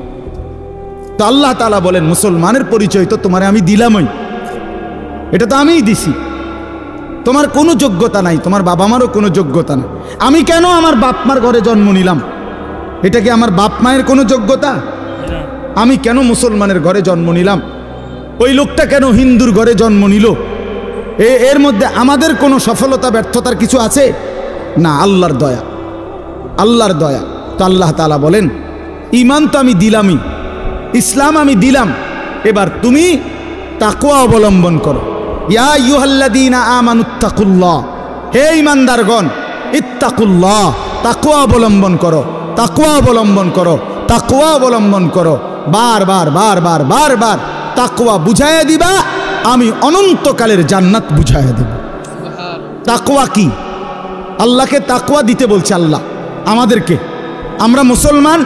তো আল্লাহ তাআলা বলেন মুসলমানের পরিচয় তো তোমারে আমি দিলামই, এটা তো আমিই দিছি, তোমার কোনো যোগ্যতা নাই, তোমার বাবা মারও কোনো যোগ্যতা নাই। আমি কেন আমার বাপ মার ঘরে জন্ম নিলাম? এটা কি আমার বাপ মায়ের কোনো যোগ্যতা? আমি কেন মুসলমানের ঘরে জন্ম নিলাম? ওই লোকটা কেন হিন্দুর ঘরে জন্ম নিল? এর মধ্যে আমাদের কোনো সফলতা ব্যর্থতার কিছু আছে? না, আল্লাহর দয়া, আল্লাহর দয়া। তো আল্লাহ তাআলা বলেন ঈমান তো আমি দিলামই, ইসলাম আমি দিলাম, এবার তুমি তাকওয়া অবলম্বন করো। ইয়া আইয়ুহাল্লাযীনা আমানুত্তাকুল্লাহ, হে ঈমানদারগণ, ইত্তাকুল্লাহ, তাকওয়া অবলম্বন করো, তাকওয়া অবলম্বন করো, তাকওয়া অবলম্বন করো। বারবার বারবার বারবার তাকওয়া বুঝাইয়া দিবা, আমি অনন্তকালের জান্নাত বুঝাইয়া দেব। তাকওয়া কি? আল্লাহকে তাকওয়া দিতে বলছে আল্লাহ আমাদেরকে। আমরা মুসলমান,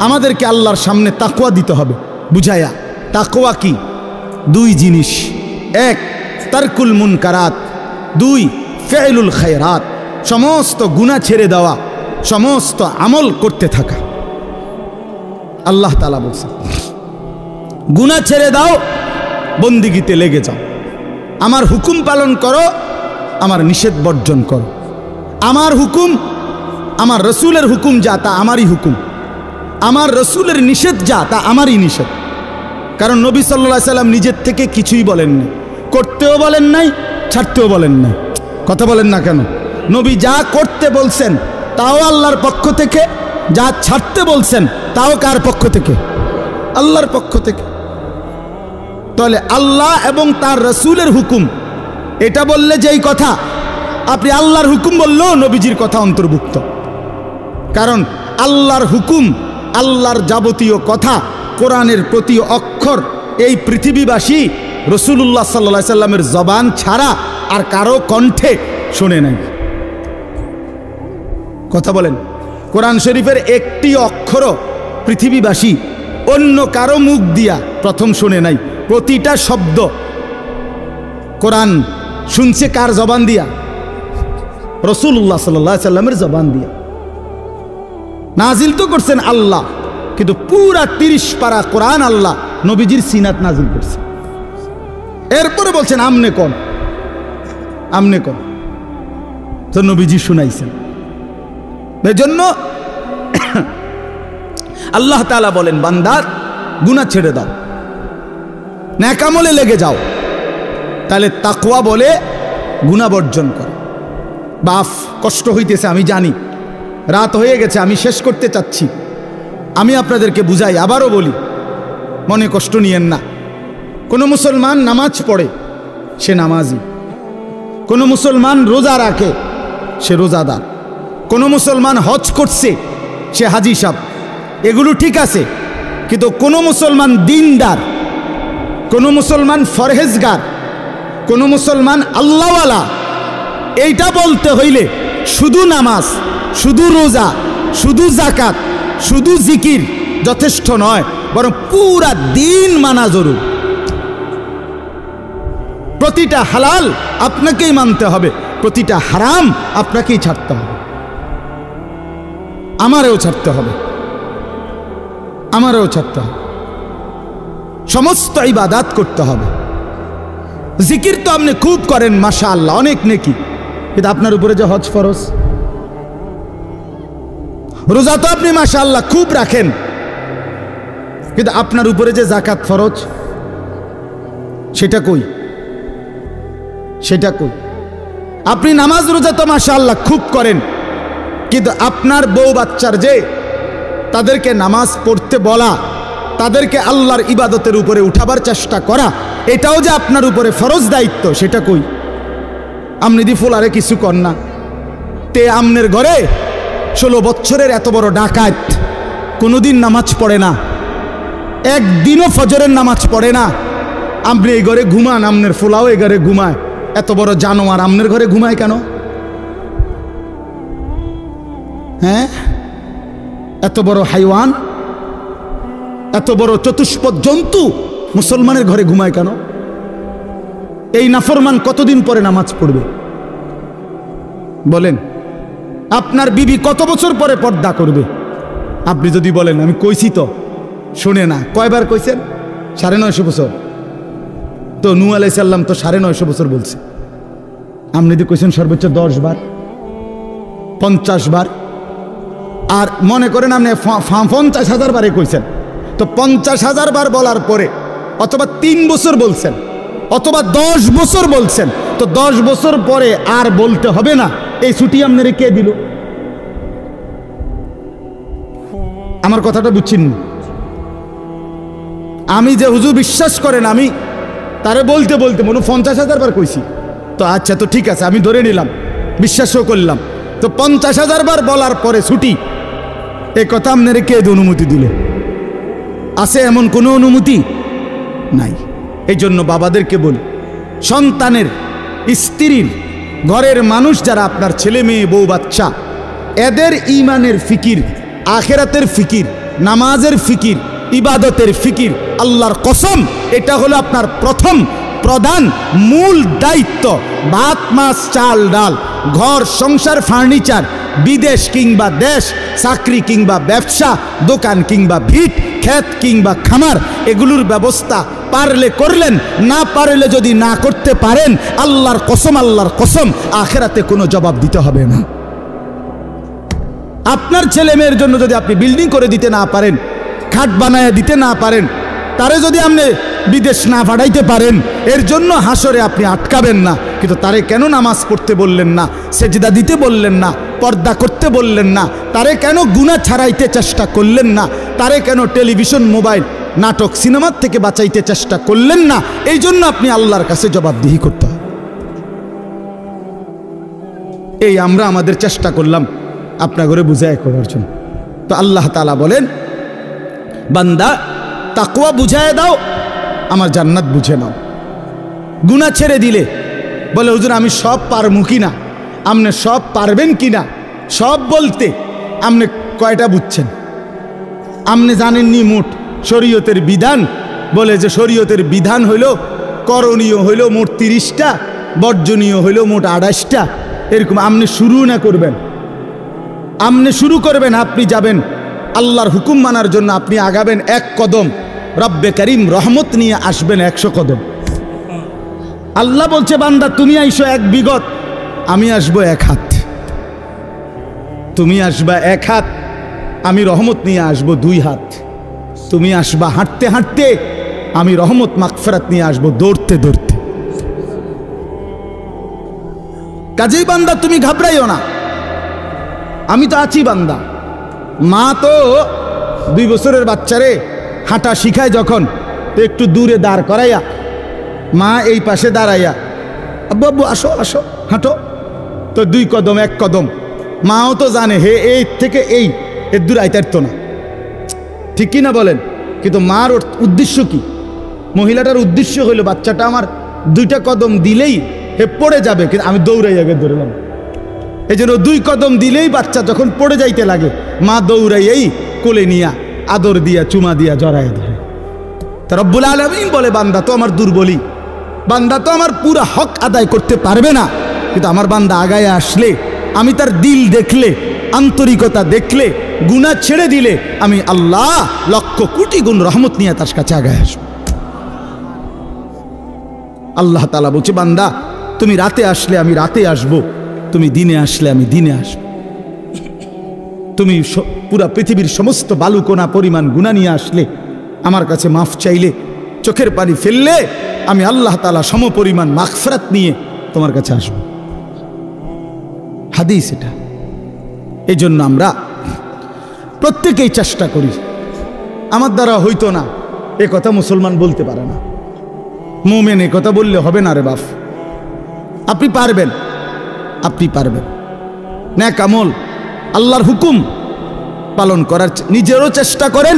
আমাদেরকে আল্লাহর সামনে তাকওয়া দিতে হবে বুঝাইয়া। তাকওয়া কি? দুই জিনিস, এক তারকুল মুনকারাত, দুই ফি'লুল খায়রাত, সমস্ত গুনাহ ছেড়ে দেওয়া, সমস্ত আমল করতে থাকা। আল্লাহ তাআলা বলছেন গুনাহ ছেড়ে দাও, বন্দিগিতে লেগে যাও, আমার হুকুম পালন করো, আমার নিষেধ বর্জন করো। আমার হুকুম, আমার রসুলের হুকুম যা তা আমারই হুকুম, আমার রসুলের নিষেধ যা তা আমারই নিষেধ। কারণ নবী সাল্লাল্লাহু আলাইহি সাল্লাম নিজের থেকে কিছুই বলেননি, করতেও বলেন নাই, ছাড়তেও বলেন নাই। কথা বলেন না কেন? নবী যা করতে বলছেন তাও আল্লাহর পক্ষ থেকে, যা ছাড়তে বলছেন তাও কার পক্ষ থেকে? আল্লাহর পক্ষ থেকে। তাহলে আল্লাহ এবং তার রসুলের হুকুম এটা বললে যেই কথা, আপনি আল্লাহর হুকুম বললেও নবীজির কথা অন্তর্ভুক্ত। কারণ আল্লাহর হুকুম, আল্লাহর যাবতীয় কথা, কোরআনের প্রতি অক্ষর এই পৃথিবীবাসী রাসূলুল্লাহ সাল্লাল্লাহু আলাইহি সাল্লামের জবান ছাড়া আর কারো কণ্ঠে শুনে নাই। কথা বলেন, কোরআন শরীফের একটি অক্ষরও পৃথিবীবাসী অন্য কারো মুখ দিয়া প্রথম শুনে নাই। প্রতিটা শব্দ কোরআন শুনছে কার জবান দিয়া? রাসূলুল্লাহ সাল্লাল্লাহু আলাইহি সাল্লামের জবান দিয়া। নাজিল তো করছেন আল্লাহ, কিন্তু পুরা 30 পারা কোরআন আল্লাহ নবীজির সিনাত নাজিল করছে। এরপরে বলছেন আমনে কোন, আমনে কোন, তো নবীজি শুনাইছেন। এজন্য আল্লাহ তাআলা বলেন বান্দার গুনাহ ছেড়ে দাও, নেক আমলে লেগে যাও। তাহলে তাকওয়া বলে গুনাহ বর্জন কর। বাফ কষ্ট হইতেছে আমি জানি, রাত হয়ে গেছে, আমি শেষ করতে চাচ্ছি। আমি আপনাদেরকে বুঝাই, আবারও বলি, মনে কষ্ট নিয়েন না। কোনো মুসলমান নামাজ পড়ে, সে নামাজি। কোনো মুসলমান রোজা রাখে, সে রোজাদার। কোনো মুসলমান হজ করছে, সে হাজি সাহেব। এগুলো ঠিক আছে, কিন্তু কোনো মুসলমান দিনদার, কোনো মুসলমান ফরহেজগার, কোনো মুসলমান আল্লাহওয়ালা, এইটা বলতে হইলে শুধু নামাজ, শুধু রোজা, শুধু যাকাত, শুধু জিকির যথেষ্ট নয়, বরং পুরা দিন মানা জরুরি। প্রতিটা হালাল আপনাকেই মানতে হবে, প্রতিটা হারাম আপনাকেই ছাড়তে হবে, আমারও ছাড়তে হবে, আমারও ছাড়তে হবে। সমস্ত ইবাদাত করতে হবে। জিকির তো আপনি খুব করেন, মাশাআল্লাহ, অনেক নেকি, কিন্তু আপনার উপরে যে হজ ফরজ। রোজা তো আপনি মাশাআল্লাহ খুব রাখেন, কিন্তু আপনার উপরে যে যাকাত ফরজ, সেটা কই? সেটা কই? আপনি নামাজ রোজা তো মাশাআল্লাহ খুব করেন, কিন্তু আপনার বউ বাচ্চার যে তাদেরকে নামাজ পড়তে বলা, তাদেরকে আল্লাহর ইবাদতের উপরে উঠাবার চেষ্টা করা, এটাও যে আপনার উপরে ফরজ দায়িত্ব, সেটা কই? আমনি দি ফুলারে কিছু কর না। তে আমনের ঘরে 16 বছরের এত বড় ডাকাত কোনোদিন নামাজ পড়ে না, একদিনও ফজরের নামাজ পড়ে না। আপনি এই ঘরে ঘুমান, আমনের ফুলাও এই ঘরে ঘুমায়। এত বড় জানোয়ার আমনের ঘরে ঘুমায় কেন? হ্যাঁ, এত বড় হাইওয়ান, এত বড় চতুষ্পদ জন্তু মুসলমানের ঘরে ঘুমায় কেন? এই নাফরমান কতদিন পরে নামাজ পড়বে বলেন? আপনার বিবি কত বছর পরে পর্দা করবে? আপনি যদি বলেন আমি কইছি তো, শোনে না। কয়বার কইছেন? 950 বছর। তো নূহ আলাইহিস সালাম তো 950 বছর বলছে। আপনি যদি কইছেন সর্বোচ্চ 10 বার, 50 বার, আর মনে করেন আপনি 50,000 বারে কইছেন, তো 50,000 বার বলার পরে অথবা 3 বছর বলছেন অথবা 10 বছর বলছেন, তো 10 বছর পরে আর বলতে হবে না। এই ছুটি আপনারে কে দিল? আমার কথাটা বুঝছেন? আমি যে হুজুর বিশ্বাস করেন, আমি তারে বলতে বলতে মনে 50,000 বার কইছি, তো আচ্ছা তো ঠিক আছে, আমি ধরে নিলাম, বিশ্বাসও করলাম। তো 50,000 বার বলার পরে ছুটি, এই কথা আপনারে কে অনুমতি দিল? আছে এমন কোনো অনুমতি নাই। এই জন্য বাবাদেরকে বলি, সন্তানের, স্ত্রীর, ঘরের মানুষ যারা আপনার ছেলে মেয়ে বউ বাচ্চা, এদের ঈমানের ফিকির, আখিরাতের ফিকির, নামাজের ফিকির, ইবাদতের ফিকির, আল্লাহর কসম এটা হলো আপনার প্রথম প্রধান মূল দায়িত্ব। ভাত মাছ চাল ডাল, ঘর সংসার ফার্নিচার, বিদেশ কিংবা দেশ, চাকরি কিংবা ব্যবসা, দোকান কিংবা ভিট, ক্ষেত কিংবা খামার, এগুলোর ব্যবস্থা পারলে করলেন, না পারলে যদি না করতে পারেন, আল্লাহর কসম আখিরাতে কোনো জবাব দিতে হবে না। আপনার ছেলে মেয়ের জন্য যদি আপনি বিল্ডিং করে দিতে না পারেন, খাট বানায় দিতে না পারেন, তারে যদি আপনি বিদেশ না পাঠাইতে পারেন, এর জন্য হাসরে আপনি আটকাবেন না। কিন্তু তারে কেন নামাজ পড়তে বললেন না, সেজদা দিতে বললেন না, পর্দা করতে বললেন না, তারে কেন গুনাহ ছাড়াইতে চেষ্টা করলেন না, তারে কেন টেলিভিশন, মোবাইল, নাটক, সিনেমার থেকে বাঁচাইতে চেষ্টা করলেন না, এই জন্য আপনি আল্লাহর কাছে জবাবদিহি করতে হবে। এই আমরা আমাদের চেষ্টা করলাম আপনার ঘরে বুঝায় করার জন্য। তো আল্লাহ তাআলা বলেন, বান্দা তাকওয়া বুঝায় দাও, আমার জান্নাত বুঝে নাও। গুনাহ ছেড়ে দিলে বলে হুজুর আমি সব পারমু কিনা, আপনি সব পারবেন কিনা, সব বলতে আপনি কয়টা বুঝছেন? আপনি জানেননি মোট শরীয়তের বিধান, বলে যে শরীয়তের বিধান হইল করণীয় হইল মোট 30টা, বর্জনীয় হইল মোট 28টা। এরকম আপনি শুরু না করবেন, আপনি শুরু করবেন, আপনি যাবেন আল্লাহর হুকুম মানার জন্য, আপনি আগাবেন 1 কদম, রব্বে করিম রহমত নিয়ে আসবেন 100 কদম। আল্লাহ বলছে বান্দা তুমি আইসো 1 বিগত, আমি আসবো 1 হাত। তুমি আসবা 1 হাত, আমি রহমত নিয়ে আসবো 2 হাত। তুমি আসবা হাঁটতে হাঁটতে, আমি রহমত মাগফিরাত নিয়ে আসবো দৌড়তে দৌড়তে। কাজেই বান্দা তুমি ঘাবড়াইও না, আমি তো আছি বান্দা। মা তো 2 বছরের বাচ্চারে হাঁটা শিখায় যখন, তো একটু দূরে দাঁড় করাইয়া, মা এই পাশে দাঁড়াইয়া, আব্বু আব্বু আসো আসো হাঁটো, তো 2 কদম 1 কদম। মাও তো জানে হে এই থেকে এই এর দূর আইতারতো না, ঠিক কি না বলেন? কিন্তু মার উদ্দেশ্য কি? মহিলাটার উদ্দেশ্য হইল বাচ্চাটা আমার 2টা কদম দিলেই হে পড়ে যাবে, কিন্তু আমি দৌড়াই আগে ধরলাম। এই জন্য 2 কদম দিলেই বাচ্চা যখন পড়ে যাইতে লাগে, মা দৌড়াইয়াই কোলে নিয়া আদর দিয়া চুমা দিয়া জড়াইয়া ধরে। তা রব্বুল আলামিন বলে বান্দা তো আমার দুর্বলী, বান্দা তো আমার পুরো হক আদায় করতে পারবে না, কিন্তু আমার বান্দা আগায় আসলে, আমি তার দিল দেখলে, আন্তরিকতা দেখলে, গুনাহ ছেড়ে দিলে, আমি আল্লাহ লক্ষ কোটি গুণ রহমত নিয়ে তার কাছে আগায় আসব। আল্লাহ তাআলা বলছে বান্দা তুমি রাতে আসলে আমি রাতে আসব, তুমি দিনে আসলে আমি দিনে আসব। তুমি পুরা পৃথিবীর সমস্ত বালুকণা পরিমাণ গুনাহ নিয়ে আসলে, আমার কাছে মাফ চাইলে, চোখের পানি ফেললে, আমি আল্লাহ তাআলা সমপরিমাণ মাগফিরাত নিয়ে তোমার কাছে আসব। হাদিস এটা। এই জন্য আমরা প্রত্যেকেই চেষ্টা করি। আমার দ্বারা হইতো না এ কথা মুসলমান বলতে পারে না, মুমিন এ কথা বললে হবে না রে বাপ। আপনি পারবেন, আপনি পারবেন। নেক আমল, আল্লাহর হুকুম পালন করার নিজেরও চেষ্টা করেন,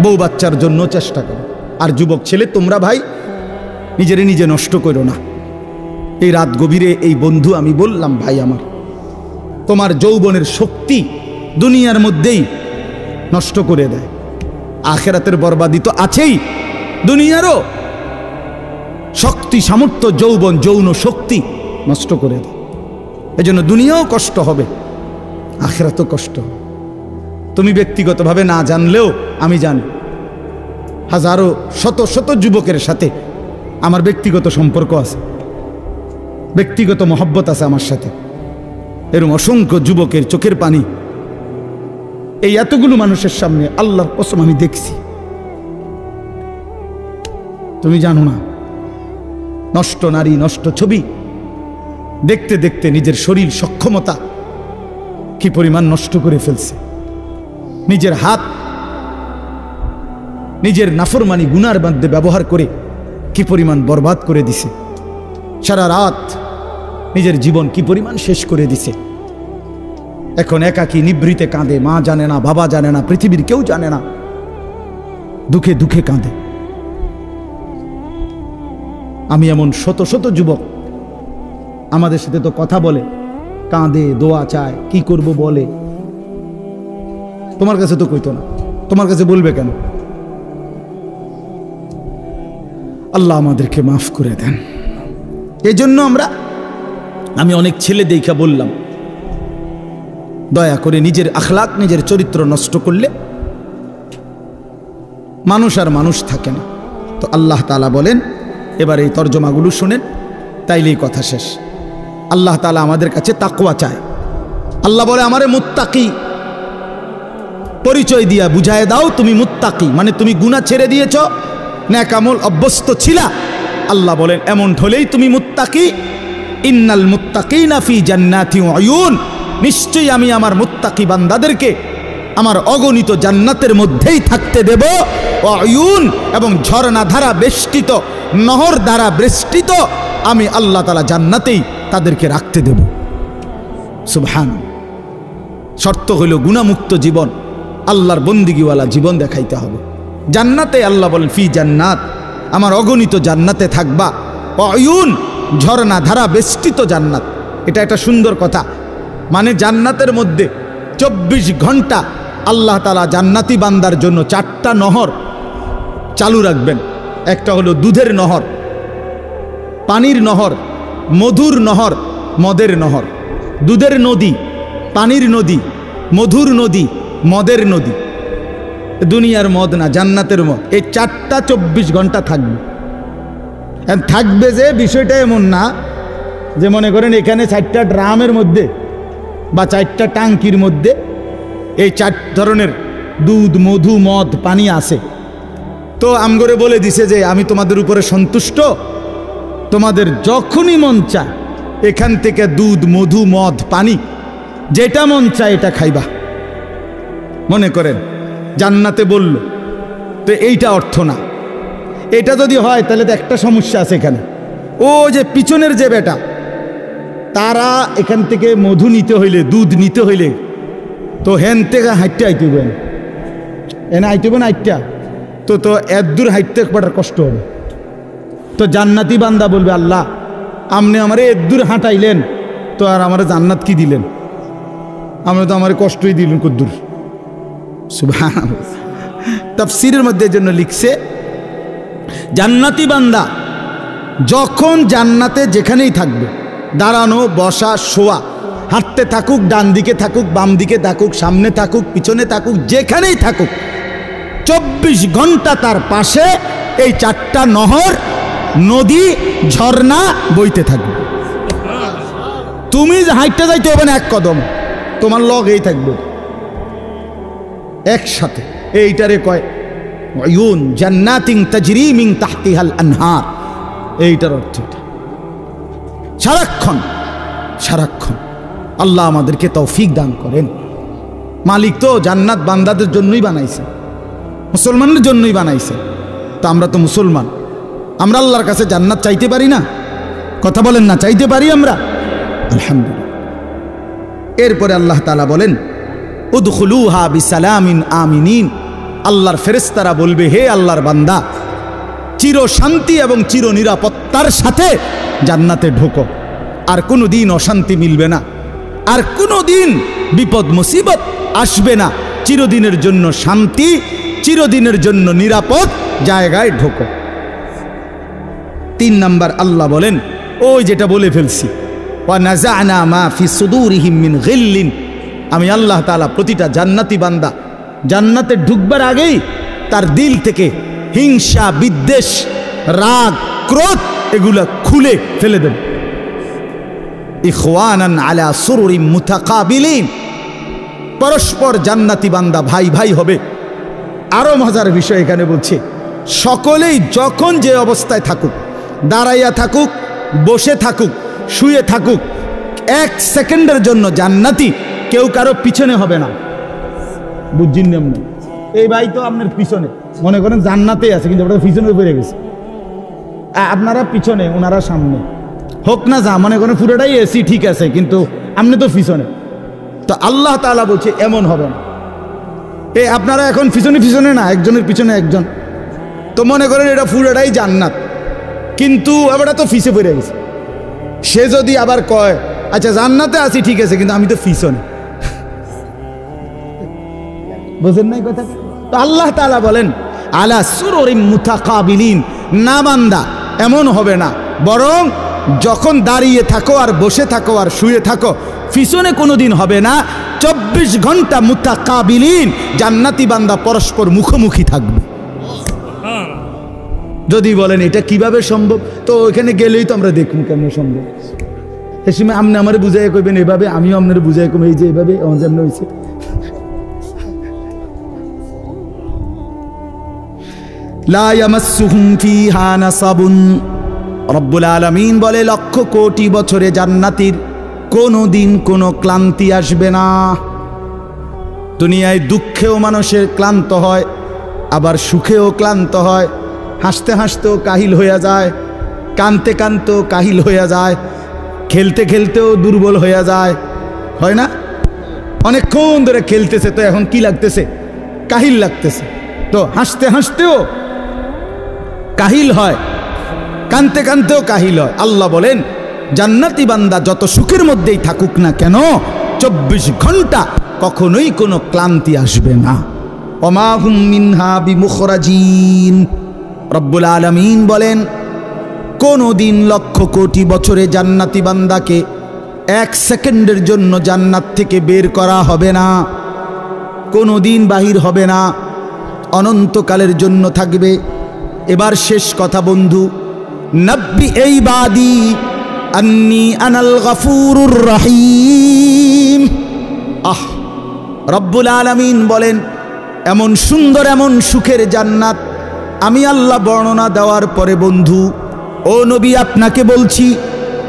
বউ বাচ্চার জন্য চেষ্টা করেন। আর যুবক ছেলে তোমরা ভাই নিজেরে নিজে নষ্ট করো না। এই রাত গভীরে এই বন্ধু আমি বললাম, ভাই আমার, তোমার যৌবনের শক্তি দুনিয়ার মধ্যেই নষ্ট করে দেয়, আখিরাতের বরবাদি তো আছেই, দুনিয়ারও শক্তি, সামর্থ্য, যৌবন, যৌন শক্তি নষ্ট করে দেয়। এজন্য দুনিয়াও কষ্ট হবে, আখিরাতও কষ্ট হবে। তুমি ব্যক্তিগতভাবে না জানলেও আমি জানি, হাজারো শত শত যুবকের সাথে আমার ব্যক্তিগত সম্পর্ক আছে, ব্যক্তিগত মহব্বত আছে আমার সাথে। এরকম অসংখ্য যুবকের চোখের পানি এই এতগুলো মানুষের সামনে আল্লাহর কসম আমি দেখছি। তুমি জানো না, নষ্ট নারী, নষ্ট ছবি দেখতে দেখতে নিজের শরীর সক্ষমতা কি পরিমাণ নষ্ট করে ফেলছে। নিজের হাত নিজের নাফরমানি গুনার মধ্যে ব্যবহার করে কি পরিমাণ বরবাদ করে দিছে। সারা রাত নিজের জীবন কি পরিমাণ শেষ করে দিছে। এখন একাকী নিভৃতে কাঁদে, মা জানে না, বাবা জানে না, পৃথিবীর কেউ জানে না, দুঃখে দুঃখে কাঁদে। আমি এমন শত শত যুবক আমাদের সাথে তো কথা বলে, কাঁদে, দোয়া চায়, কি করব বলে। তোমার কাছে তো কইতো না, তোমার কাছে বলবে কেন? আল্লাহ আমাদেরকে মাফ করে দেন। এই জন্য আমি অনেক ছেলে দেখা বললাম, দয়া করে নিজের আখলাক, নিজের চরিত্র নষ্ট করলে মানুষ আর মানুষ থাকে না। তো আল্লাহ তাআলা বলেন, এবার এই তর্জমাগুলো শুনেন, তাইলেই কথা শেষ। আল্লাহ তাআলা আমাদের কাছে তাকওয়া চায়। আল্লাহ বলে, আমারে মুত্তাকি পরিচয় দিয়া বুঝায় দাও তুমি মুত্তাকি, মানে তুমি গুনাহ ছেড়ে দিয়েছ, নেক আমল অভ্যস্ত ছিলা। আল্লাহ বলেন, এমন হলেই তুমি মুত্তাকি। ইন্নাল মুত্তাকিনা ফি জান্নাতি ওয়া উয়ুন, নিশ্চয়ই আমি আমার মুত্তাকি বান্দাদেরকে আমার অগণিত জান্নাতের মধ্যেই থাকতে দেব। ওয়া উয়ুন, এবং ঝর্ণা ধারা বেষ্টিত, নহর দ্বারা বেষ্টিত আমি আল্লাহ তাআলা জান্নাতেই তাদেরকে রাখতে দেব। সুবহানাল্লাহ। শর্ত হইল গুনাহমুক্ত জীবন, আল্লাহর বন্দিগিওয়ালা জীবন দেখাইতে হবে। জান্নাতে আল্লাহ বলেন, ফি জান্নাত, আমার অগণিত জান্নাতে থাকবা। অয়ুন, ঝর্ণা ধারা বেষ্টিত জান্নাত। এটা একটা সুন্দর কথা, মানে জান্নাতের মধ্যে 24 ঘন্টা আল্লাহ তাআলা জান্নাতি বান্দার জন্য 4টা নহর চালু রাখবেন। একটা হলো দুধের নহর, পানির নহর, মধুর নহর, মদের নহর। দুধের নদী, পানির নদী, মধুর নদী, মদের নদী। দুনিয়ার মদ না, জান্নাতের মদ। এই 4টা 24 ঘন্টা থাকবে। থাকবে যে বিষয়টা এমন না যে মনে করেন এখানে 4টা ড্রামের মধ্যে বা 4টা টাঙ্কির মধ্যে এই 4 ধরনের দুধ, মধু, মদ, পানি আছে। তো আমগরে বলে দিছে যে আমি তোমাদের উপরে সন্তুষ্ট, তোমাদের যখনই মন চায় এখান থেকে দুধ, মধু, মদ, পানি যেটা মন চায় এটা খাইবা। মনে করেন জান্নাতে বলল, তো এইটা অর্থ না। এটা যদি হয় তাহলে তো একটা সমস্যা আছে এখানে। ও যে পিছনের যে বেটা, তারা এখান থেকে মধু নিতে হইলে, দুধ নিতে হইলে তো হেন থেকে হাইটটা আইতে হইবেন, এনে আইতে হবে না আইটটা, তো এত দূর হাইটতে একবার কষ্ট হবে। তো জান্নাতি বান্দা বলবে, আল্লাহ আপনি আমারে এত দূর হাঁটাইলেন, তো আর আমার জান্নাত কি দিলেন? আমরা তো আমার কষ্টই দিলেন কদ্দূর। সুবহানাল্লাহ। তাফসীরের মধ্যে জন্য লিখছে, জান্নাতি বান্দা যখন জান্নাতে যেখানেই থাকবে, দাঁড়ানো, বসা, শোয়া, হাঁটতে থাকুক, ডান দিকে থাকুক, বাম দিকে থাকুক, সামনে থাকুক, পিছনে থাকুক, যেখানেই থাকুক, 24 ঘন্টা তার পাশে এই 4টা নহর, নদী, ঝর্ণা বইতে থাকবে। তুমি হাঁটতে যাইতে হবে না এক কদম, তোমার লগেই থাকবে একসাথে। এইটারে কয় উয়ুন জান্নাতিন তাজরি মিন তাহতিহাল আনহার। এইটার অর্থ এটা। সারাক্ষণ সারাক্ষণ আল্লাহ আমাদেরকে তৌফিক দান করেন। মালিক তো জান্নাত বান্দাদের জন্যই বানাইছে, মুসলমানদের জন্যই বানাইছে। তো আমরা তো মুসলমান, আমরা আল্লাহর কাছে জান্নাত চাইতে পারি না? কথা বলেন না, চাইতে পারি আমরা? আলহামদুলিল্লাহ। এরপরে আল্লাহ তাআলা বলেন, উদখুলুহা বিসালামিন আমিনিন। আল্লাহর ফেরেশতারা বলবে, হে আল্লাহর বান্দা, চির শান্তি এবং চির নিরাপত্তার সাথে জান্নাতে ঢোকো। আর কোনো দিন অশান্তি মিলবে না, আর কোনো দিন বিপদ মুসিবত আসবে না। চিরদিনের জন্য শান্তি, চিরদিনের জন্য নিরাপদ জায়গায় ঢোকো। 3 নাম্বার আল্লাহ বলেন ওই যেটা বলে ফেলছি, ওয়া নাযা'না মা ফি সুদুরিহিম মিন গিল্লিন, আমি আল্লাহ তাআলা প্রতিটা জান্নাতি বান্দা জান্নাতে ঢুকবার আগেই তার দিল থেকে হিংসা, বিদ্বেষ, রাগ, ক্রোধ এগুলা খুলে ফেলে দেব। ইখওয়ানান আলা সুরুরিম মুতাকাবিলিন, পরস্পর জান্নাতি বান্দা ভাই ভাই হবে। আরো মজার বিষয় এখানে বলছে, সকলেই যখন যে অবস্থায় থাকুক, দাঁড়াইয়া থাকুক, বসে থাকুক, শুয়ে থাকুক, 1 সেকেন্ডের জন্য জান্নাতি কেউ কারো পিছনে হবে না। বুঝছেন না? এই ভাই তো আপনার পিছনে, মনে করেন জান্নাতে আছে কিন্তু ওটা পিছনে পড়ে গেছে, আপনারা পিছনে ওনারা সামনে, হোক না যা, মনে করেন পুরোটাই এসি ঠিক আছে কিন্তু আপনি তো পিছনে। তো আল্লাহ তাআলা বলছে এমন হবে না। আপনারা এখন পিছনে পিছনে না, একজনের পিছনে একজন, তো মনে করেন এটা পুরোটাই জান্নাত কিন্তু আবার তো ফিসে পড়ে গেছে। সে যদি আবার কয় আচ্ছা জান্নাতে আছি ঠিক আছে কিন্তু আমি তো পিছনে, বুঝেন নাই কথা? তো আল্লাহ তাআলা বলেন আলা সুরুরিম মুতাকাবিলিন, না বান্দা এমন হবে না, বরং যখন দাঁড়িয়ে থাকো আর বসে থাকো আর শুয়ে থাকো পিছনে কোনোদিন হবে না। 24 ঘন্টা মুতাকাবিলিন, জান্নাতি বান্দা পরস্পর মুখোমুখি থাকবে। যদি বলেন এটা কিভাবে সম্ভব, তো ওইখানে গেলেই তো আমরা দেখব কেমন সম্ভব। সে সময় আপনি আমারে বুঝাই কইবেন এভাবে, আমিও আপনার বুঝাই কম এই যে এইভাবে যেমন হয়েছে। লা ইয়ামাসসুহুম ফিহা নাসাবুন, রব্বুল আলামিন বলে 1,00,000 কোটি বছরে জান্নাতীর কোনোদিন কোনো ক্লান্তি আসবে না। দুনিয়ায় দুঃখেও মানুষের ক্লান্ত হয়, আবার সুখেও ক্লান্ত হয়, হাসতে হাসতেও কাহিল হয়ে যায়, কানতে কানতেও কাহিল হয়ে যায়, খেলতে খেলতেও দুর্বল হয়ে যায়, হয় না? অনেকক্ষণ ধরে খেলতেছে তো এখন কি লাগতেছে? কাহিল লাগতেছে। তো হাসতে হাসতেও কাহিল হয়, কানতে কানতেও কাহিল হয়। আল্লাহ বলেন জান্নাতি বান্দা যত সুখের মধ্যেই থাকুক না কেন 24 ঘন্টা কখনোই কোনো ক্লান্তি আসবে না। ওমা হুম মিনহা বিমুখরাজিন, রব্বুল আলামিন বলেন কোনোদিন 1,00,000 কোটি বছরে জান্নাতি বান্দাকে 1 সেকেন্ডের জন্য জান্নাত থেকে বের করা হবে না, কোনোদিন বাহির হবে না, অনন্তকালের জন্য থাকবে। এবার শেষ কথা বন্ধু, নব্বি এই বাদি আন্নি আনাল গফুরুর রহিম। রব্বুল আলামিন বলেন এমন সুন্দর এমন সুখের জান্নাত আমি আল্লাহ বর্ণনা দেওয়ার পরে বন্ধু ও নবী আপনাকে বলছি,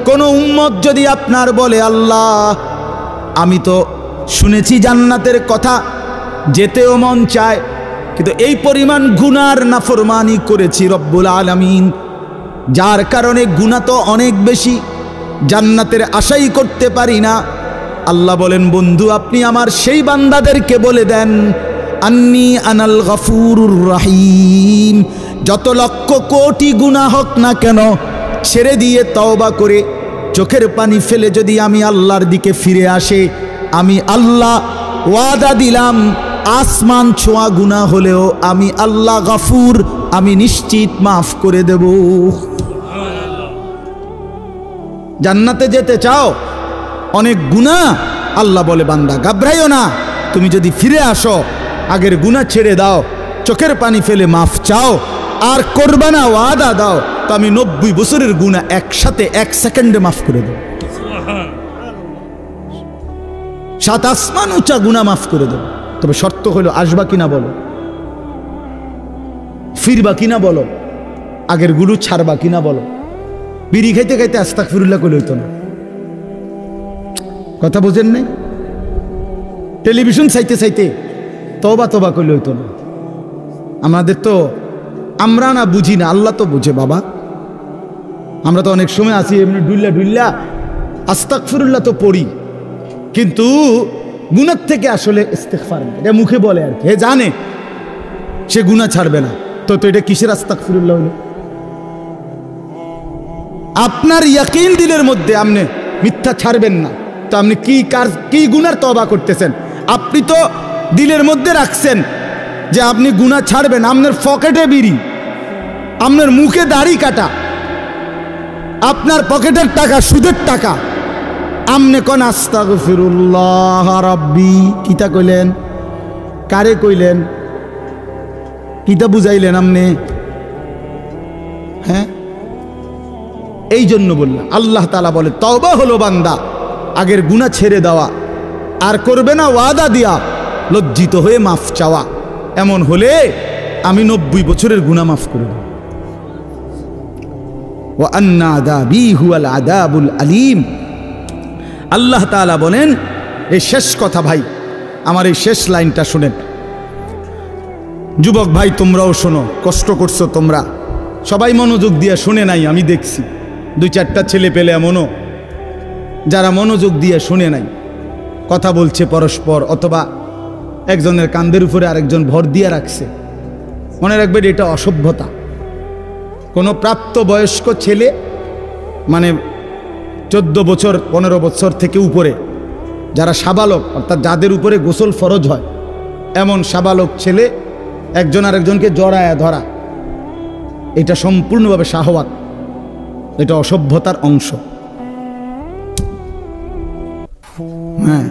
কোন উম্মত যদি আপনার বলে আল্লাহ আমি তো শুনেছি জান্নাতের কথা, যেতেও মন চায়, কিন্তু এই পরিমাণ গুনার নাফরমানি করেছি রব্বুল আলামিন, যার কারণে গুনাহ তো অনেক বেশি, জান্নাতের আশাই করতে পারি না। আল্লাহ বলেন বন্ধু আপনি আমার সেই বান্দাদেরকে বলে দেন আন্নি আনাল গফুরুর রহিম, যত 1,00,000 কোটি গুনাহ হোক না কেন ছেড়ে দিয়ে তওবা করে চোখের পানি ফেলে যদি আমি আল্লাহর দিকে ফিরে আসে, আমি আল্লাহ ওয়াদা দিলাম আসমান ছোঁয়া গুনাহ হলেও আমি আল্লাহ গফুর, আমি নিশ্চিত মাফ করে দেব। জান্নাতে যেতে চাও, অনেক গুনাহ, আল্লাহ বলে বান্দা ঘাবড়াইও না, তুমি যদি ফিরে আসো আগের গুনাহ ছেড়ে দাও, চোখের পানি ফেলে মাফ চাও আর করবা না ওয়াদা দাও, তো আমি 90 বছরের গুনাহ একসাথে 1 সেকেন্ডে মাফ করে দেব। 7 আসমান উঁচা গুনাহ মাফ করে দেব। তবে শর্ত হলো আসবা কিনা বলো, ফিরবা কিনা বলো, আগের গুলো ছাড়বা কিনা বলো। বিড়ি খাইতে খাইতে আস্তাগফিরুল্লাহ কইলে হইতো না, কথা বুঝেন নাই? টেলিভিশন চাইতে চাইতে তওবা তওবা কইলে হইতো না। আমাদের তো আমরা না বুঝি না, আল্লাহ তো বুঝে বাবা। আমরা তো অনেক সময় আছি এমনি ডুল্লা ডুল্লা আস্তাগফিরুল্লাহ তো পড়ি, কিন্তু গুনাহ থেকে আসলে ইস্তেগফার, এটা মুখে বলে আর কি, জানে সে গুনাহ ছাড়বে না, তো এটা কিসের আস্তাগফিরুল্লাহ হলো? আপনার ইয়াকিন দিলের মধ্যে আপনি মিথ্যা ছাড়বেন না, তো আপনি কি গুনার তওবা করতেছেন? আপনি তো দিলের মধ্যে রাখছেন যে আপনি গুনাহ ছাড়বেন, আপনার পকেটে বিড়ি, আপনার মুখে দাড়ি কাটা, আপনার পকেটের টাকা সুদের টাকা, আমনে কোন আস্তাগফিরুল্লাহ রাব্বি কিতা কইলেন, কারে কইলেন, কিতা বুঝাইলেন আমনে? হ্যাঁ, এই জন্য বললাম আল্লাহ তাআলা বলে তওবা হলো বান্দা আগের গুনাহ ছেড়ে দেওয়া, আর করবে না ওয়াদা দিয়া লজ্জিত হয়ে মাফ চাওয়া। এমন হলে আমি 90 বছরের গুনাহ মাফ করে দেব। ওয়া আন্না আযাবি হুয়াল আযাবুল আলীম। আল্লাহ তাআলা বলেন, এই শেষ কথা ভাই, আমার এই শেষ লাইনটা শুনেন। যুবক ভাই তোমরাও শোনো, কষ্ট করছো তোমরা, সবাই মনোযোগ দিয়ে শুনে নাই, আমি দেখছি 2-4টা ছেলে পেলে এমনও যারা মনোযোগ দিয়ে শুনে নাই, কথা বলছে পরস্পর, অথবা একজনের কাঁধের উপরে আরেকজন ভর দিয়ে রাখছে। মনে রাখবেন এটা অসভ্যতা। কোনো প্রাপ্তবয়স্ক ছেলে মানে 14 বছর 15 বছর থেকে উপরে যারা সাবালক, অর্থাৎ যাদের উপরে গোসল ফরজ হয়, এমন সাবালক ছেলে একজন আরেকজনকে জড়ায়া ধরা, এটা সম্পূর্ণভাবে শাহওয়াত, এটা অসভ্যতার অংশ। হ্যাঁ,